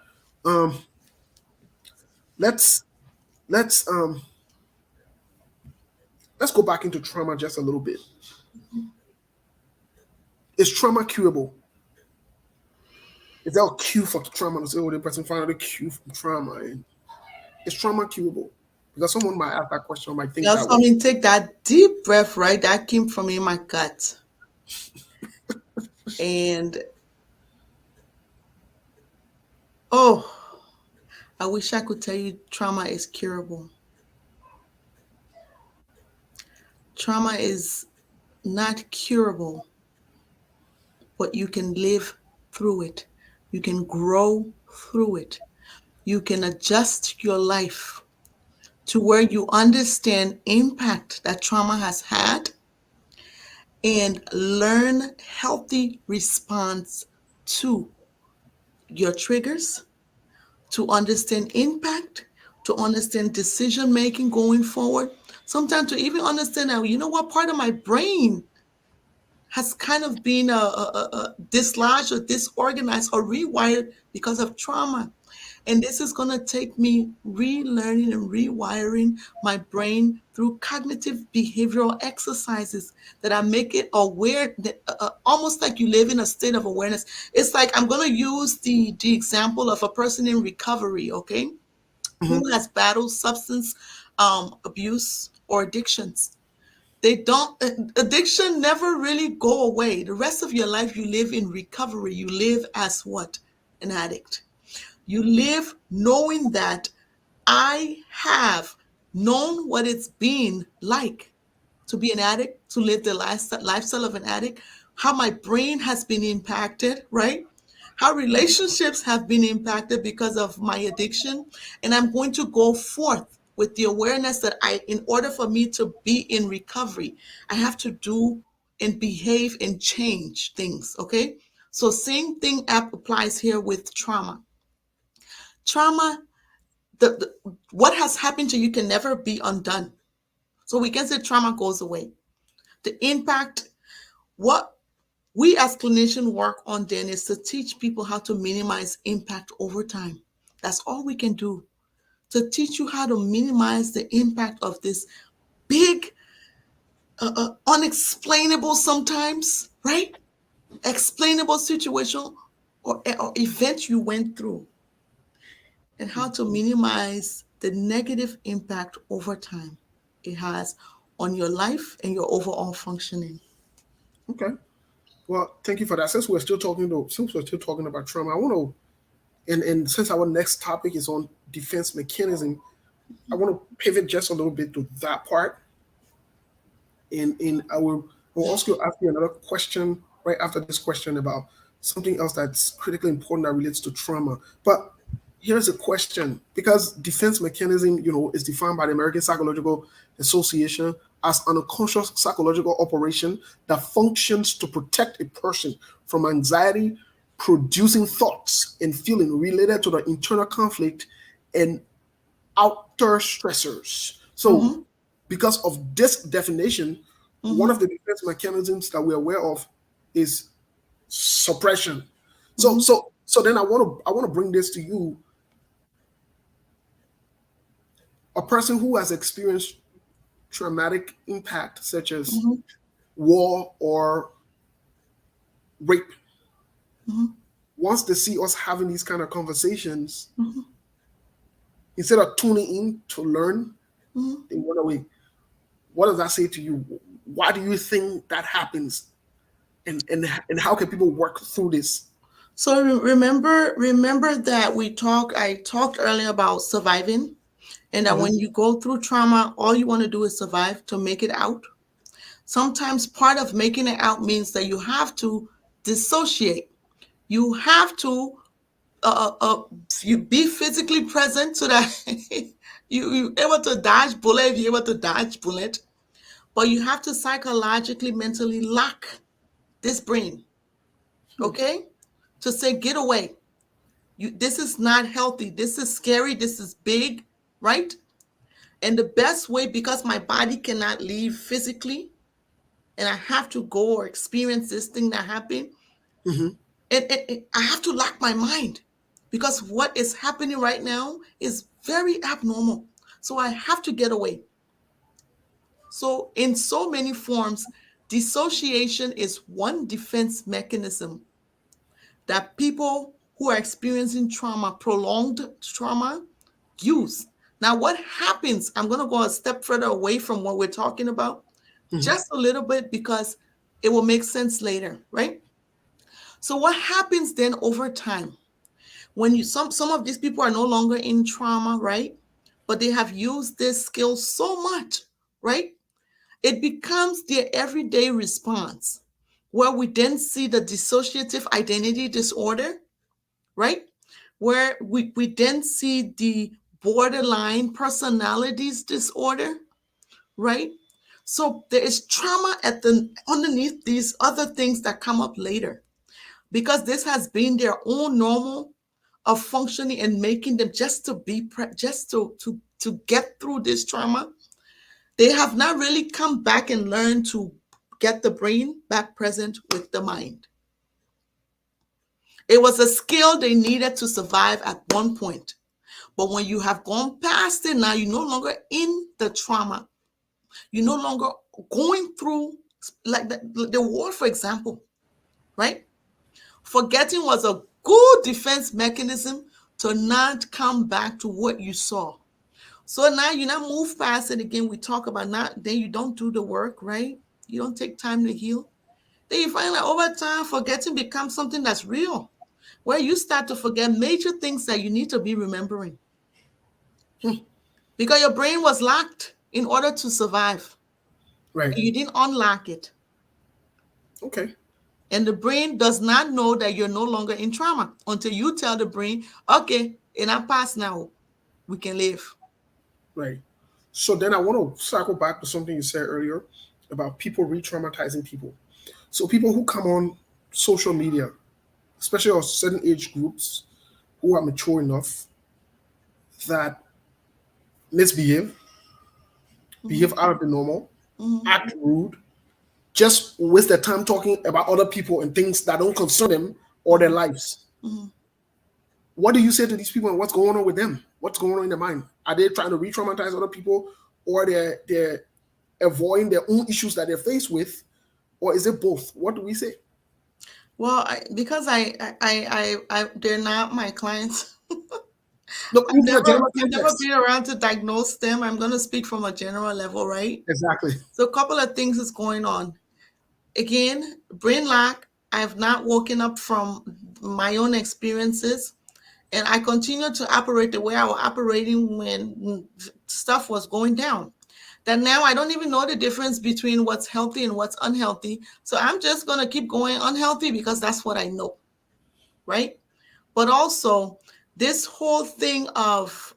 let's go back into trauma just a little bit. Is trauma curable? Is there a cure for trauma? To say, the person found out a cure from trauma, and is trauma curable? Because someone might ask that question, might think Just that way. take that deep breath, right? That came from in my gut. And I wish I could tell you trauma is curable. Trauma is not curable, but you can live through it. You can grow through it. You can adjust your life to where you understand impact that trauma has had and learn healthy response to your triggers, to understand impact, to understand decision making going forward. Sometimes to even understand that, what part of my brain has kind of been dislodged or disorganized or rewired because of trauma. And this is going to take me relearning and rewiring my brain through cognitive behavioral exercises that I make it aware, that almost like you live in a state of awareness. It's like I'm going to use the example of a person in recovery, okay, who has battled substance abuse or addictions. They don't, addiction never really go away. The rest of your life, you live in recovery. You live as what? An addict. You live knowing that I have known what it's been like to be an addict, to live the lifestyle of an addict, how my brain has been impacted, right? How relationships have been impacted because of my addiction. And I'm going to go forth with the awareness that in order for me to be in recovery, I have to do and behave and change things, okay? So same thing applies here with trauma. Trauma, what has happened to you can never be undone. So we can say trauma goes away. The impact, what we as clinicians work on then is to teach people how to minimize impact over time. That's all we can do, to teach you how to minimize the impact of this big, unexplainable sometimes, right? Explainable situation or event you went through, and how to minimize the negative impact over time it has on your life and your overall functioning. Okay. Well, thank you for that. Since we're still talking about trauma, I want to, and since our next topic is on defense mechanism, I want to pivot just a little bit to that part. And will also ask you another question right after this question about something else that's critically important that relates to trauma. But here's a question, because defense mechanism, is defined by the American Psychological Association as an unconscious psychological operation that functions to protect a person from anxiety producing thoughts and feeling related to the internal conflict and outer stressors. So because of this definition, one of the defense mechanisms that we're aware of is suppression. So then I want to bring this to you. A person who has experienced traumatic impact, such as war or rape, once they see us having these kind of conversations, instead of tuning in to learn, they run away. What does that say to you? Why do you think that happens? And how can people work through this? So remember that I talked earlier about surviving, and that when you go through trauma, all you want to do is survive to make it out. Sometimes part of making it out means that you have to dissociate. You have to you be physically present so that you able to dodge bullet, you're able to dodge bullet, but you have to psychologically, mentally lock this brain, okay? To say, get away. This is not healthy. This is scary. This is big, right? And the best way, because my body cannot leave physically, and I have to go or experience this thing that happened, and I have to lock my mind, because what is happening right now is very abnormal. So I have to get away. So in so many forms, dissociation is one defense mechanism that people who are experiencing trauma, prolonged trauma, use. Now, what happens? I'm going to go a step further away from what we're talking about, just a little bit, because it will make sense later, right? So what happens then over time when some of these people are no longer in trauma, right? But they have used this skill so much, right? It becomes their everyday response, where we then see the dissociative identity disorder, right? Where we then see the borderline personalities disorder, right? So there is trauma underneath these other things that come up later, because this has been their own normal of functioning and making them just to be just to get through this trauma. They have not really come back and learned to get the brain back present with the mind. It was a skill they needed to survive at one point. But when you have gone past it, now you're no longer in the trauma. You're no longer going through, like the war, for example, right? Forgetting was a good defense mechanism to not come back to what you saw. So now you not move past it again. We talk about not, then you don't do the work, right? You don't take time to heal. Then you find that over time, forgetting becomes something that's real, where you start to forget major things that you need to be remembering. Because your brain was locked in order to survive. Right. You didn't unlock it. Okay. And the brain does not know that you're no longer in trauma until you tell the brain, okay, in our past now, we can live. Right. So then I want to circle back to something you said earlier about people re-traumatizing people. So people who come on social media, especially of certain age groups who are mature enough that misbehave, behave out of the normal, act rude, just waste their time talking about other people and things that don't concern them or their lives. What do you say to these people and what's going on with them? What's going on in their mind? Are they trying to re-traumatize other people, or they're avoiding their own issues that they're faced with, or is it both? What do we say? Well, because they're not my clients. Look, I've in a never, general I've never context. been around to diagnose them. I'm going to speak from a general level, right? Exactly. So a couple of things is going on. Again, brain lock. I have not woken up from my own experiences, and I continue to operate the way I was operating when stuff was going down. That now I don't even know the difference between what's healthy and what's unhealthy. So I'm just going to keep going unhealthy because that's what I know, right? But also, this whole thing of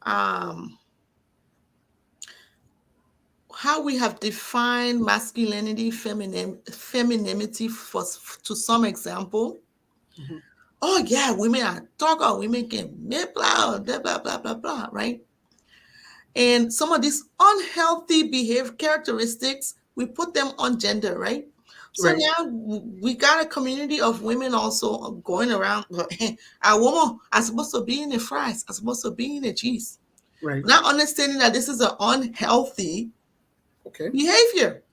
how we have defined masculinity, femininity for to some example. Oh yeah, women are talker, women can blah blah blah blah blah blah, right? And some of these unhealthy behavior characteristics, we put them on gender, right? So Right. now we got a community of women also going around. A woman are supposed to be in the fries, are supposed to be in the cheese. Right. Not understanding that this is an unhealthy Okay. behavior.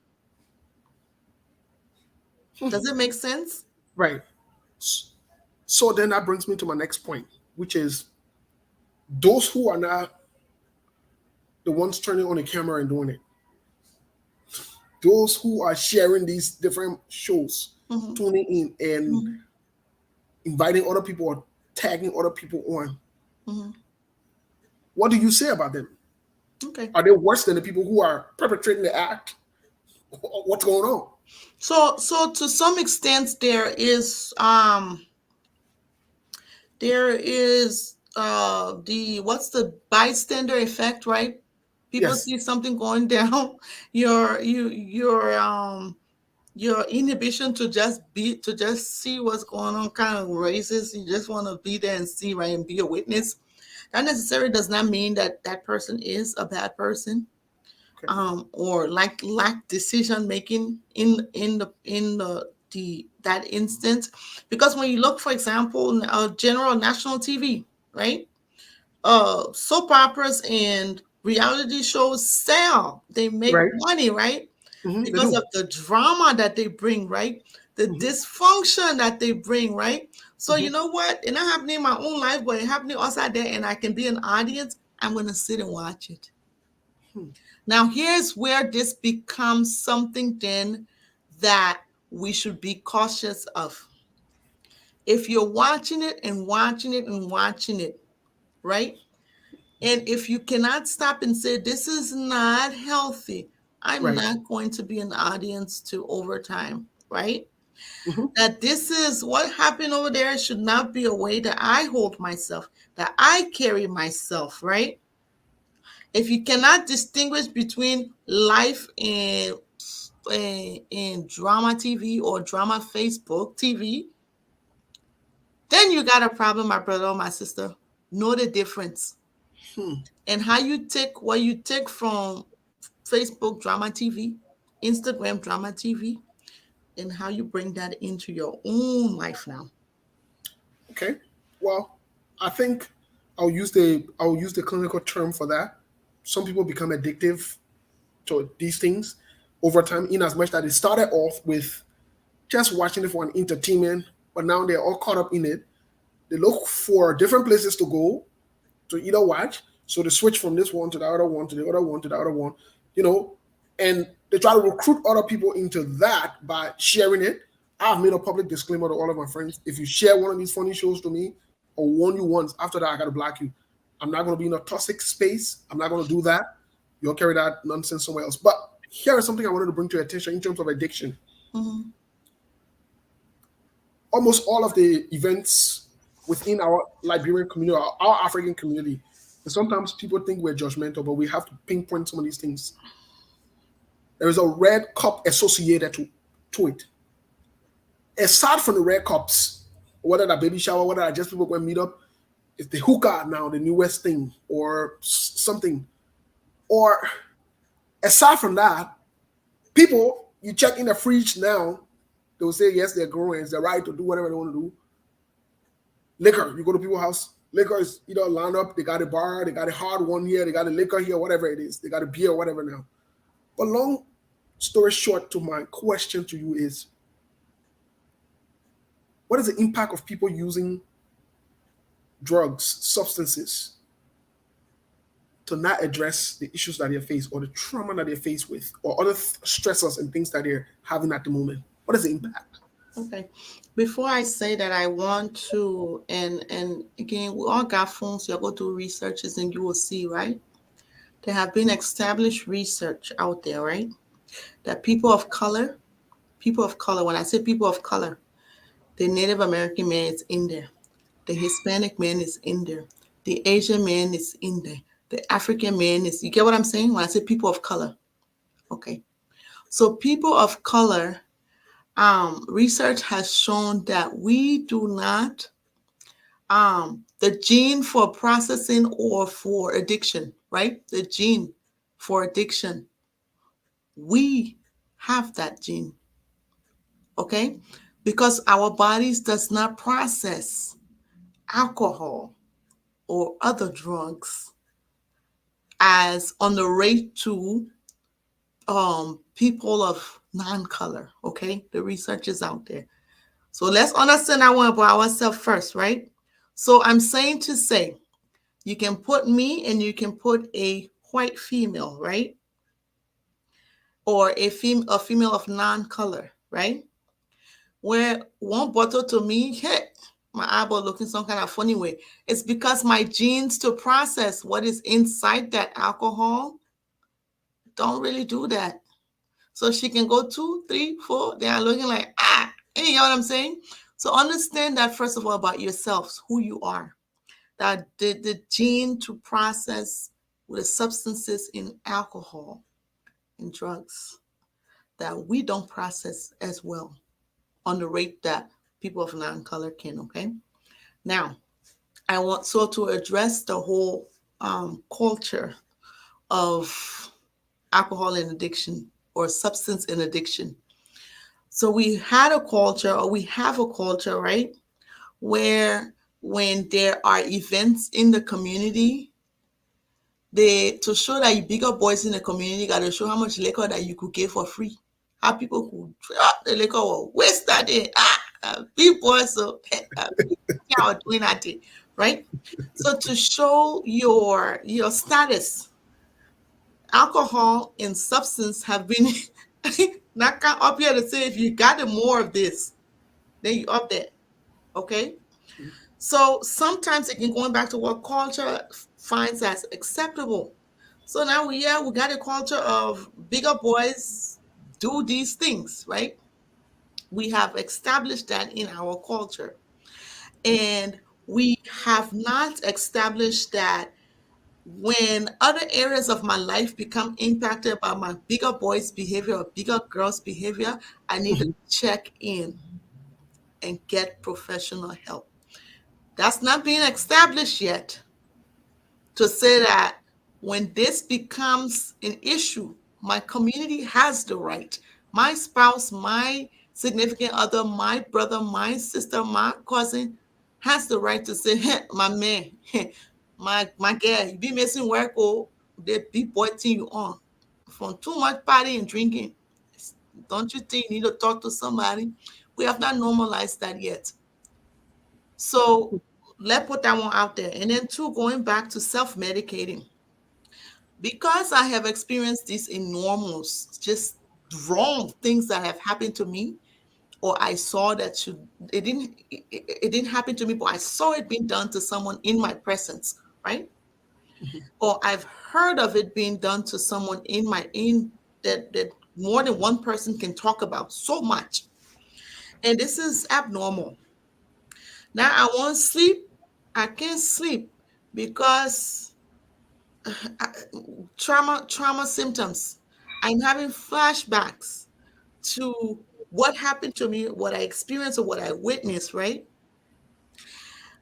Does it make sense? Right. So then that brings me to my next point, which is those who are not the ones turning on the camera and doing it, those who are sharing these different shows, tuning in and inviting other people or tagging other people on. What do you say about them? Okay. Are they worse than the people who are perpetrating the act? What's going on? So to some extent there is the what's the bystander effect, right? People Yes. see something going down, your inhibition to just see what's going on kind of raises. You just want to be there and see, right, and be a witness. That necessarily does not mean that that person is a bad person, Okay. or lack decision making in the that instance. Because when you look, for example, general national TV, right? Soap operas and reality shows sell. They make Right. money, right? They Because do. of the drama that they bring, right? The dysfunction that they bring, right? So you know what? It's not happening in my own life, but it's happening outside there, and I can be an audience. I'm gonna sit and watch it. Now, here's where this becomes something then that we should be cautious of. If you're watching it and watching it and watching it, right? And if you cannot stop and say, this is not healthy, I'm Right. not going to be an audience to overtime, right? Mhm. That this is what happened over there should not be a way that I hold myself, that I carry myself, right? If you cannot distinguish between life and drama TV or drama Facebook TV, then you got a problem, my brother or my sister. Know the difference. And how you take what you take from Facebook drama TV, Instagram drama TV, and how you bring that into your own life now. Okay. Well, I think I'll use the clinical term for that. Some people become addictive to these things over time, in as much that it started off with just watching it for an entertainment, but now they're all caught up in it. They look for different places to go to either watch. So they switch from this one to the other one to the other one to the other one, you know, and they try to recruit other people into that by sharing it. I've made a public disclaimer to all of my friends. If you share one of these funny shows to me or warn you once, after that I gotta block you. I'm not gonna be in a toxic space. I'm not gonna do that. You'll carry that nonsense somewhere else. But here is something I wanted to bring to your attention in terms of addiction. Mhm. Almost all of the events within our Liberian community, our African community, and sometimes people think we're judgmental, but we have to pinpoint some of these things. There is a red cup associated to it. Aside from the red cups, whether that baby shower, whether that just people go and meet up, it's the hookah now, the newest thing, or something. Or aside from that, people, you check in the fridge now, they will say, yes, they're growing, it's their right to do whatever they want to do. Liquor, you go to people's house, liquor is either lined up, they got a bar, they got a hard one here, they got a liquor here, whatever it is, they got a beer, whatever now. But long story short, to my question to you is, what is the impact of people using drugs, substances, to not address the issues that they face or the trauma that they face with or other stressors and things that they're having at the moment? What is the impact? Okay. Before I say that, I want to, and again, we all got phones. You'll go do researches and you will see, right? There have been established research out there, right? That people of color, when I say people of color, the Native American man is in there. The Hispanic man is in there. The Asian man is in there. The African man is, you get what I'm saying? When I say people of color. Okay. So people of color, research has shown that we do not, the gene for processing or for addiction, right? The gene for addiction, we have that gene, okay? Because our bodies does not process alcohol or other drugs as on the rate to people of non-color, okay? The research is out there. So let's understand that one about ourselves first, right? So I'm saying to say, you can put me and you can put a white female, right? Or a female of non-color, right? Where one bottle to me, hey, my eyeball looking some kind of funny way. It's because my genes to process what is inside that alcohol don't really do that. So she can go 2, 3, 4, they are looking like, you know what I'm saying? So understand that first of all about yourselves, who you are. That the gene to process with the substances in alcohol and drugs that we don't process as well on the rate that people of non-color can, okay? Now, I want so to address the whole culture of alcohol and addiction or substance and addiction. So we had a culture, or we have a culture, right, where when there are events in the community, to show that you bigger boys in the community got to show how much liquor that you could get for free. How people could drop the liquor or waste that day. Big boys, so are doing that day, right? So to show your status, alcohol and substance have been not up here to say if you got more of this, then you up there, okay? So sometimes it can going back to what culture finds as acceptable. So now we got a culture of bigger boys do these things, right? We have established that in our culture. And we have not established that when other areas of my life become impacted by my bigger boys' behavior or bigger girls' behavior, I need to check in and get professional help. That's not being established yet to say that when this becomes an issue, my community has the right. My spouse, my significant other, my brother, my sister, my cousin has the right to say, "Hey, my man, my girl, you be missing work, or they be pointing you on from too much partying and drinking. Don't you think you need to talk to somebody?" We have not normalized that yet. So let's put that one out there. And then two, going back to self-medicating. Because I have experienced these enormous, just wrong things that have happened to me, or I saw that it didn't happen to me, but I saw it being done to someone in my presence, right? Or I've heard of it being done to someone in that more than one person can talk about so much. And this is abnormal. Now I won't sleep. I can't sleep because trauma symptoms. I'm having flashbacks to what happened to me, what I experienced, or what I witnessed, right?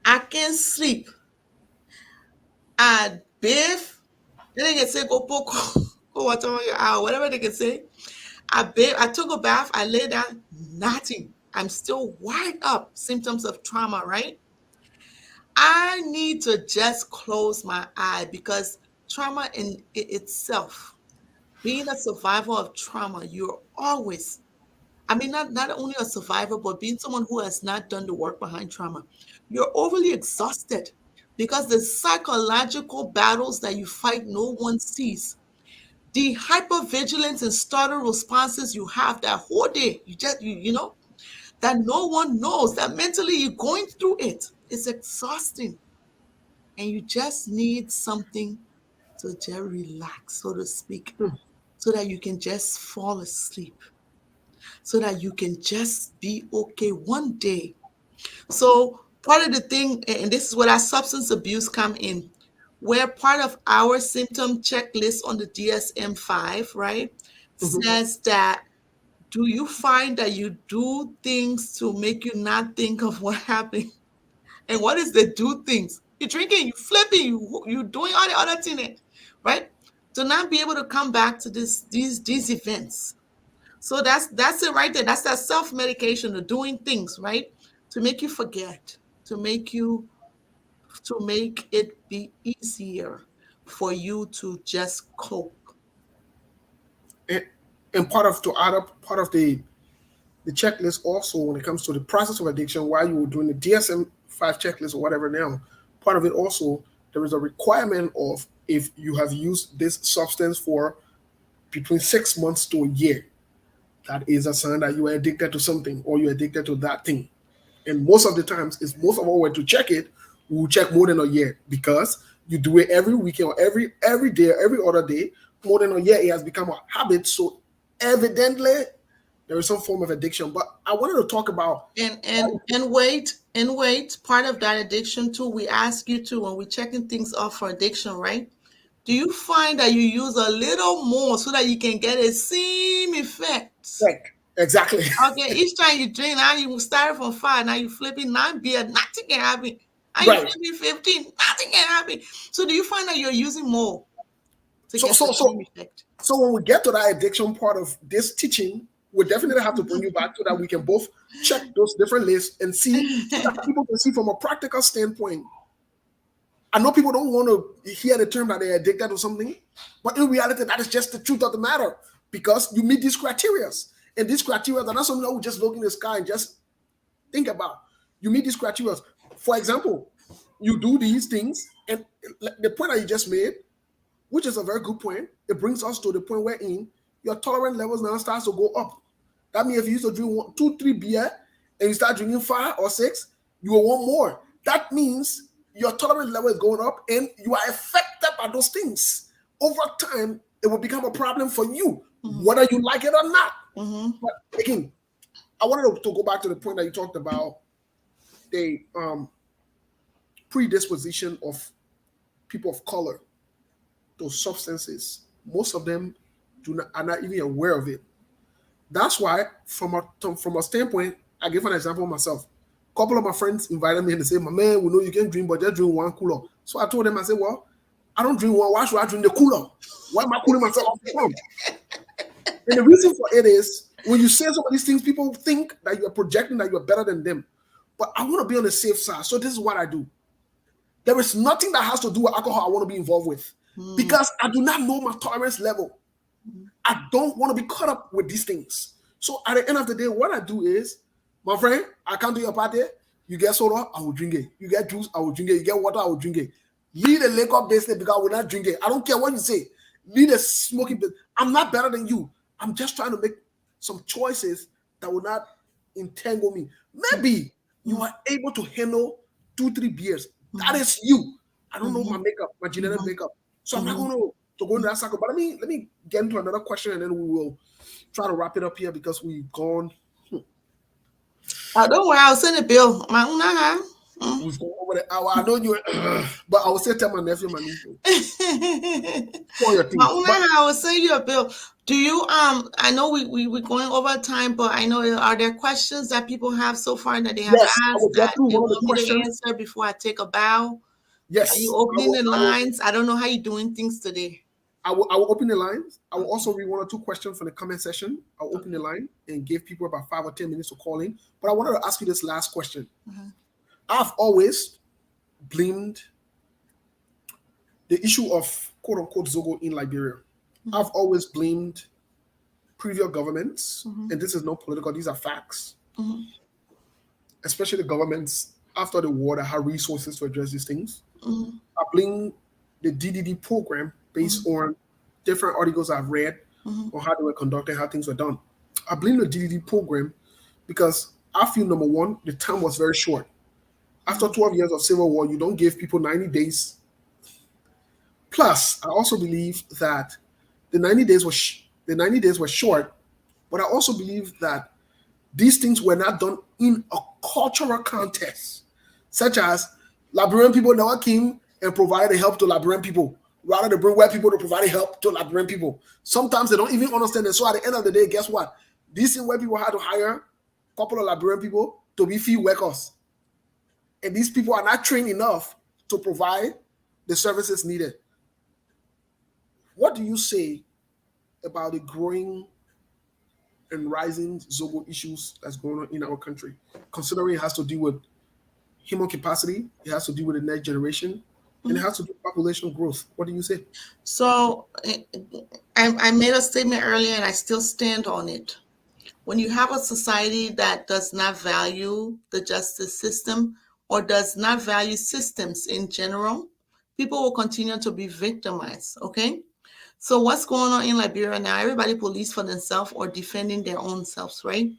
I can't sleep. I bathe. Then they can say go poke go water on your eye, whatever they can say. I bathe, I took a bath, I lay down, nothing. I'm still wide up, symptoms of trauma, right? I need to just close my eye because trauma in itself, being a survivor of trauma, you're always, I mean, not only a survivor, but being someone who has not done the work behind trauma, you're overly exhausted because the psychological battles that you fight, no one sees. The hypervigilance and startle responses you have that whole day, you know, that no one knows, that mentally you're going through it. It's exhausting. And you just need something to just relax, so to speak, so that you can just fall asleep, so that you can just be okay one day. So part of the thing, and this is where our substance abuse come in, where part of our symptom checklist on the DSM-5, right, says that do you find that you do things to make you not think of what happened? And what is the do things? You're drinking, you flipping, you doing all the other things, right? To not be able to come back to these events. So that's it right there. That's that self-medication of doing things, right? To make you forget, to make it be easier for you to just cope. And part of to add up part of the checklist also when it comes to the process of addiction, while you were doing the DSM-5 checklist or whatever now, part of it also, there is a requirement of if you have used this substance for between 6 months to a year, that is a sign that you are addicted to something or you're addicted to that thing. And most of the times, it's most of our way to check it, we will check more than a year because you do it every weekend or every day, or every other day, more than a year, it has become a habit. So evidently, there is some form of addiction. But I wanted to talk about And wait, part of that addiction too, we ask you to when we're checking things off for addiction, right? Do you find that you use a little more so that you can get a same effect? like exactly. Okay, each time you drink, now you start from 5, now you flipping 9 beer, nothing can happen. Now you Right. flipping 15, nothing can happen. So do you find that you're using more to So get so the so same effect? so when we get to that addiction part of this teaching, we definitely have to bring you back so that we can both check those different lists and see so that people can see from a practical standpoint. I know people don't want to hear the term that they're addicted to something, but in reality, that is just the truth of the matter because you meet these criteria. And these criteria are not something that we just look in the sky and just think about. You meet these criteria. For example, you do these things, and the point that you just made, which is a very good point, it brings us to the point wherein your tolerance levels now starts to go up. That means if you used to drink 2, 3 beer and you start drinking 5 or 6, you will want more. That means your tolerance level is going up and you are affected by those things. Over time, it will become a problem for you, whether you like it or not. But again, I wanted to go back to the point that you talked about the predisposition of people of color to substances. Most of them are not even aware of it. That's why, from a standpoint, I give an example of myself. A couple of my friends invited me and they say, "My man, we know you can drink, but just drink one cooler." So I told them, I said, "Well, I don't drink one. Why should I drink the cooler? Why am I cooling myself off the phone?" And the reason for it is When you say some of these things, people think that you're projecting that you're better than them. But I want to be on the safe side. So this is what I do. There is nothing that has to do with alcohol I want to be involved with because I do not know my tolerance level. I don't want to be caught up with these things. So at the end of the day, what I do is, my friend, I come to your party. You get soda, I will drink it. You get juice, I will drink it. You get water, I will drink it. Leave the liquor business because I will not drink it. I don't care what you say. Leave the smoking business. I'm not better than you. I'm just trying to make some choices that will not entangle me. Maybe you are able to handle 2-3 beers. That is you. I don't know my makeup, my genetic makeup. So I'm not going to go into that cycle. But let me get into another question and then we will try to wrap it up here because we've gone. Don't worry, I'll send a bill. We've gone over the hour. I know you, but I will still tell my nephew, my niece. For your thing. I will send you a bill. Do you I know we're going over time, but I know, are there questions that people have so far that they have Yes, I will asked get that through they one of the want me to questions. answer before I take a bow? Yes. Are you opening the lines? I don't know how you're doing things today. I will open the lines. I will also read 1 or 2 questions from the comment section. I'll open the line and give people about 5 or 10 minutes to call in. But I wanted to ask you this last question. I've always blamed the issue of quote unquote Zogo in Liberia. I've always blamed previous governments, and this is not political, these are facts. Especially the governments after the war that had resources to address these things. I blame the DDD program based on different articles I've read on how they were conducted, how things were done. I blame the DDD program because I feel, number one, the time was very short. After 12 years of civil war, you don't give people 90 days. Plus, I also believe that the 90 days were short, but I also believe that these things were not done in a cultural context, such as Liberian people never came and provided help to Liberian people, rather than bring white people to provide help to Liberian people. Sometimes they don't even understand it. So at the end of the day, guess what? These same white people had to hire a couple of Liberian people to be field workers. And these people are not trained enough to provide the services needed. What do you say about the growing and rising Zogo issues that's going on in our country, considering it has to do with human capacity, it has to do with the next generation, and it has to do with population growth? What do you say? So I made a statement earlier and I still stand on it. When you have a society that does not value the justice system or does not value systems in general, people will continue to be victimized, okay? So what's going on in Liberia now? Everybody police for themselves or defending their own selves, right?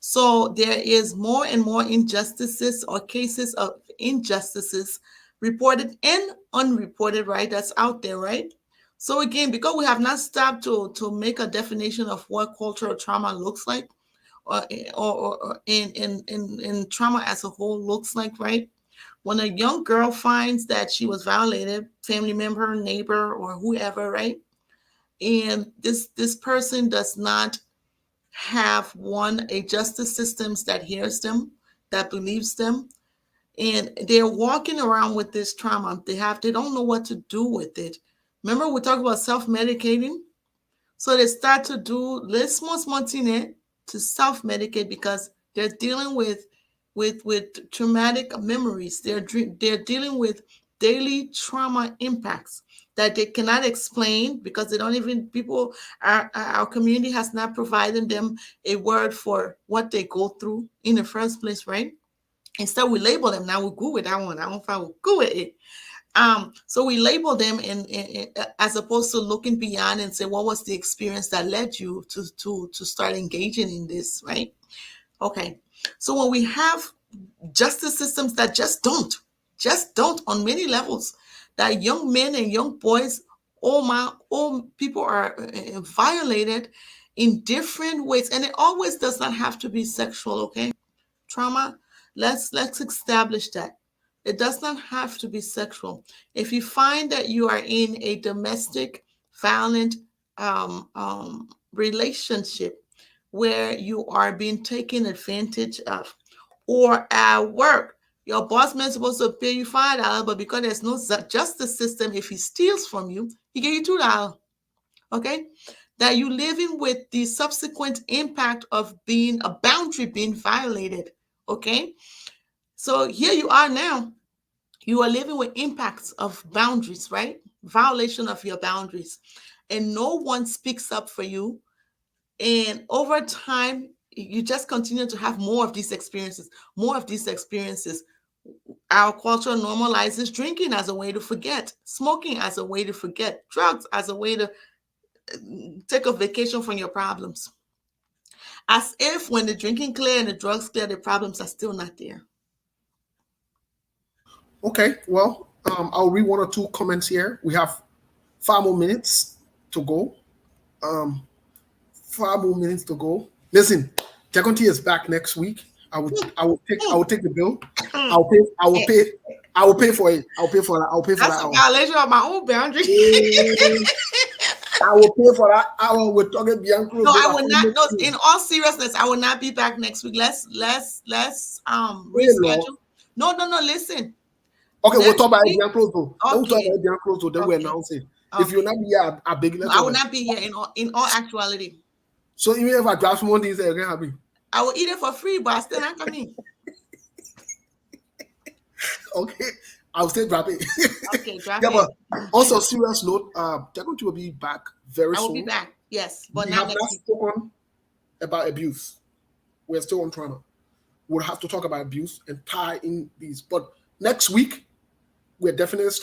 So there is more and more injustices or cases of injustices reported and unreported, right? That's out there, right? So again, because we have not stopped to make a definition of what cultural trauma looks like, or in trauma as a whole looks like, right? When a young girl finds that she was violated, family member, neighbor, or whoever, right? And this person does not have a justice systems that hears them, that believes them, and they're walking around with this trauma. They don't know what to do with it. Remember, we talked about self-medicating. So they start to do small things to self-medicate because they're dealing with traumatic memories. They're dealing with daily trauma impacts that they cannot explain because they don't even our community has not provided them a word for what they go through in the first place, right? Instead, we label them. Now we're good with that one. I don't find we're good with it. So we label them as opposed to looking beyond and say, what was the experience that led you to start engaging in this, right? Okay. So when we have justice systems that just don't on many levels, that young men and young boys, all people are violated in different ways, and it always does not have to be sexual. Okay, trauma. Let's establish that it does not have to be sexual. If you find that you are in a domestic violent relationship where you are being taken advantage of, or at work, your boss man is supposed to pay you $5, but because there's no justice system, if he steals from you, he give you $2. Okay, that you're living with the subsequent impact of being a boundary being violated. Okay. So here you are now. You are living with impacts of boundaries, right? Violation of your boundaries. And no one speaks up for you. And over time, you just continue to have more of these experiences, more of these experiences. Our culture normalizes drinking as a way to forget, smoking as a way to forget, drugs as a way to take a vacation from your problems. As if when the drinking clear and the drugs clear, the problems are still not there. Okay, well, I'll read one or two comments here. We have 5 more minutes to go. 5 more minutes to go. Listen, Decontee is back next week. I will take the bill. I will pay for it. I'll pay for that. That's a violation of my own boundary. I will pay for that hour. We're talking Bianco. No, I will not. No, in all seriousness, I will not be back next week. Let's reschedule. No. Listen. Okay, we'll talk about Bianco though. We'll talk about Bianco though. Then we announce it. Okay. If you're not here, I beg you. I will not be here in all actuality. So even if I drop some more things, you're gonna have me. I will eat it for free, but I still not coming. Okay, I'll still drop it. Okay, drop it. But also, Mm-hmm. serious note, Decontee will be back very soon. I will be back, yes, but we not have not spoken about abuse. We're still on trauma. We'll have to talk about abuse and tie in these. But next week, we're definitely next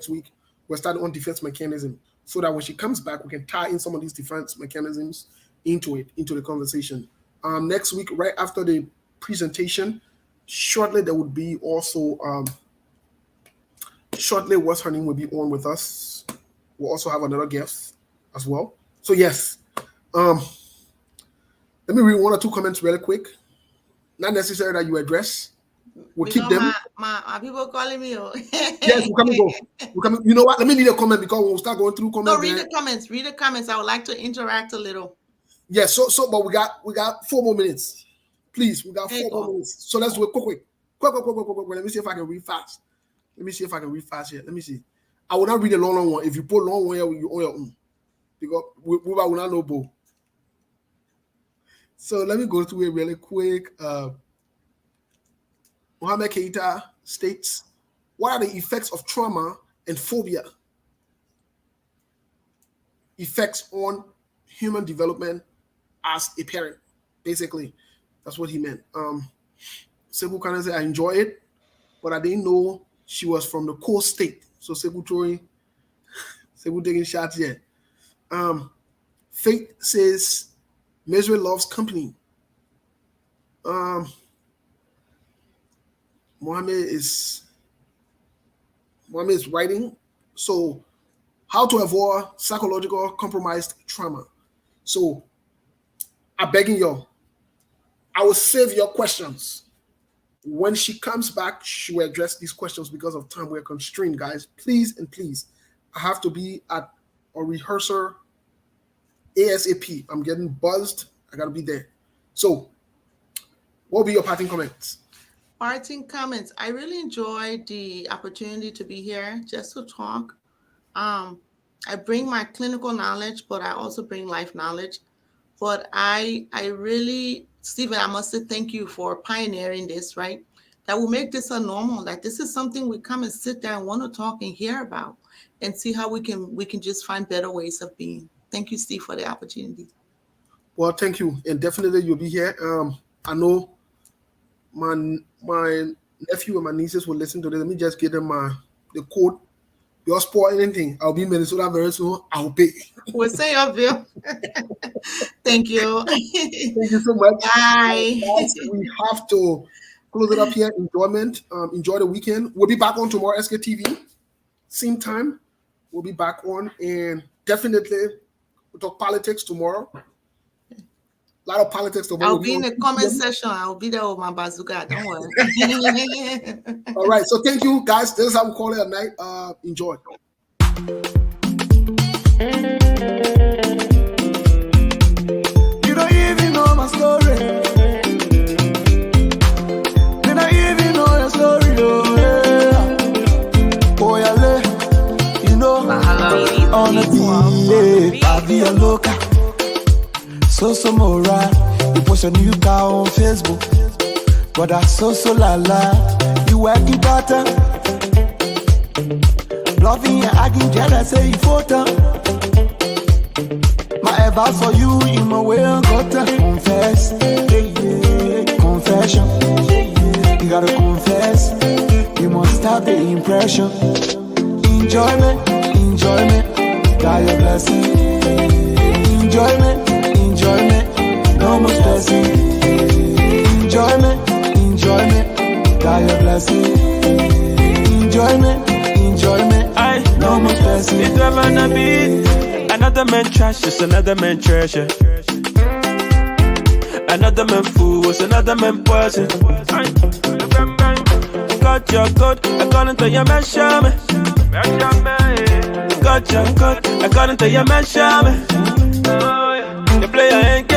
week, we're starting on defense mechanism, so that when she comes back, we can tie in some of these defense mechanisms into the conversation. Next week, right after the presentation, shortly there would be also shortly what's her name will be on with us. We'll also have another guest as well. So yes, let me read 1 or 2 comments really quick. Not necessary that you address. We'll keep them. My people calling me. Yes, we'll come and go. You know what? Let me read a comment because we'll start going through comments. No, read the comments. Read the comments. I would like to interact a little. Yes. But we got 4 more minutes. Please, we got 4 more minutes. So let's do it quick. Let me see if I can read fast. Here. Let me see. I will not read a long one. If you put long one here, you on your own. Because we will not know both. So let me go through it really quick. Mohammed Keita states, what are the effects of trauma and phobia? Effects on human development as a parent. Basically, that's what he meant. Sebu Kana said, I enjoy it, but I didn't know she was from the coast state. So Sebu taking shots here. Faith says, misery loves company. Mohammed is writing. So, how to avoid psychological compromised trauma. So, I'm begging you, I will save your questions. When she comes back, she will address these questions because of time. We're constrained, guys. Please and please. I have to be at a rehearsal ASAP. I'm getting buzzed. I got to be there. So, what will be your parting comments? Parting comments. I really enjoyed the opportunity to be here just to talk. I bring my clinical knowledge, but I also bring life knowledge. But I really, Stephen, I must say thank you for pioneering this, right? That will make this a normal. Like this is something we come and sit there and want to talk and hear about and see how we can just find better ways of being. Thank you, Steve, for the opportunity. Well, thank you. And definitely you'll be here. I know my nephew and my nieces will listen to this. Let me just give them the code. You're spoil anything, I'll be in Minnesota very soon. I'll pay. We'll say your bill. Thank you. Thank you so much. Bye. We have to close it up here. Enjoy the weekend. We'll be back on tomorrow, SKTV. Same time. We'll be back on, and definitely we'll talk politics tomorrow. A lot of politics tomorrow. I'll be in the comment section. I'll be there with my bazooka. Don't worry. All right. So thank you, guys. This is how we call it at night. Enjoy. You don't even know my story. You don't even know your story. Oh, yeah. Oh, yeah. You know, on the so moral. You post a new car on Facebook. But I so la la. You working better. Loving and acting jealous, say you photo. My advice for you in my way, I gotta confess. Confession. You gotta confess. You must have the impression. Enjoyment, got your blessing. Enjoyment, no more stressing. Enjoyment, got your blessing. Enjoyment, no more stressing. It's ever na be another man trash, just another man treasure. Another man fool was another man poison. Got your good, according to your measurement. Got your good, according to your measurement. The player ain't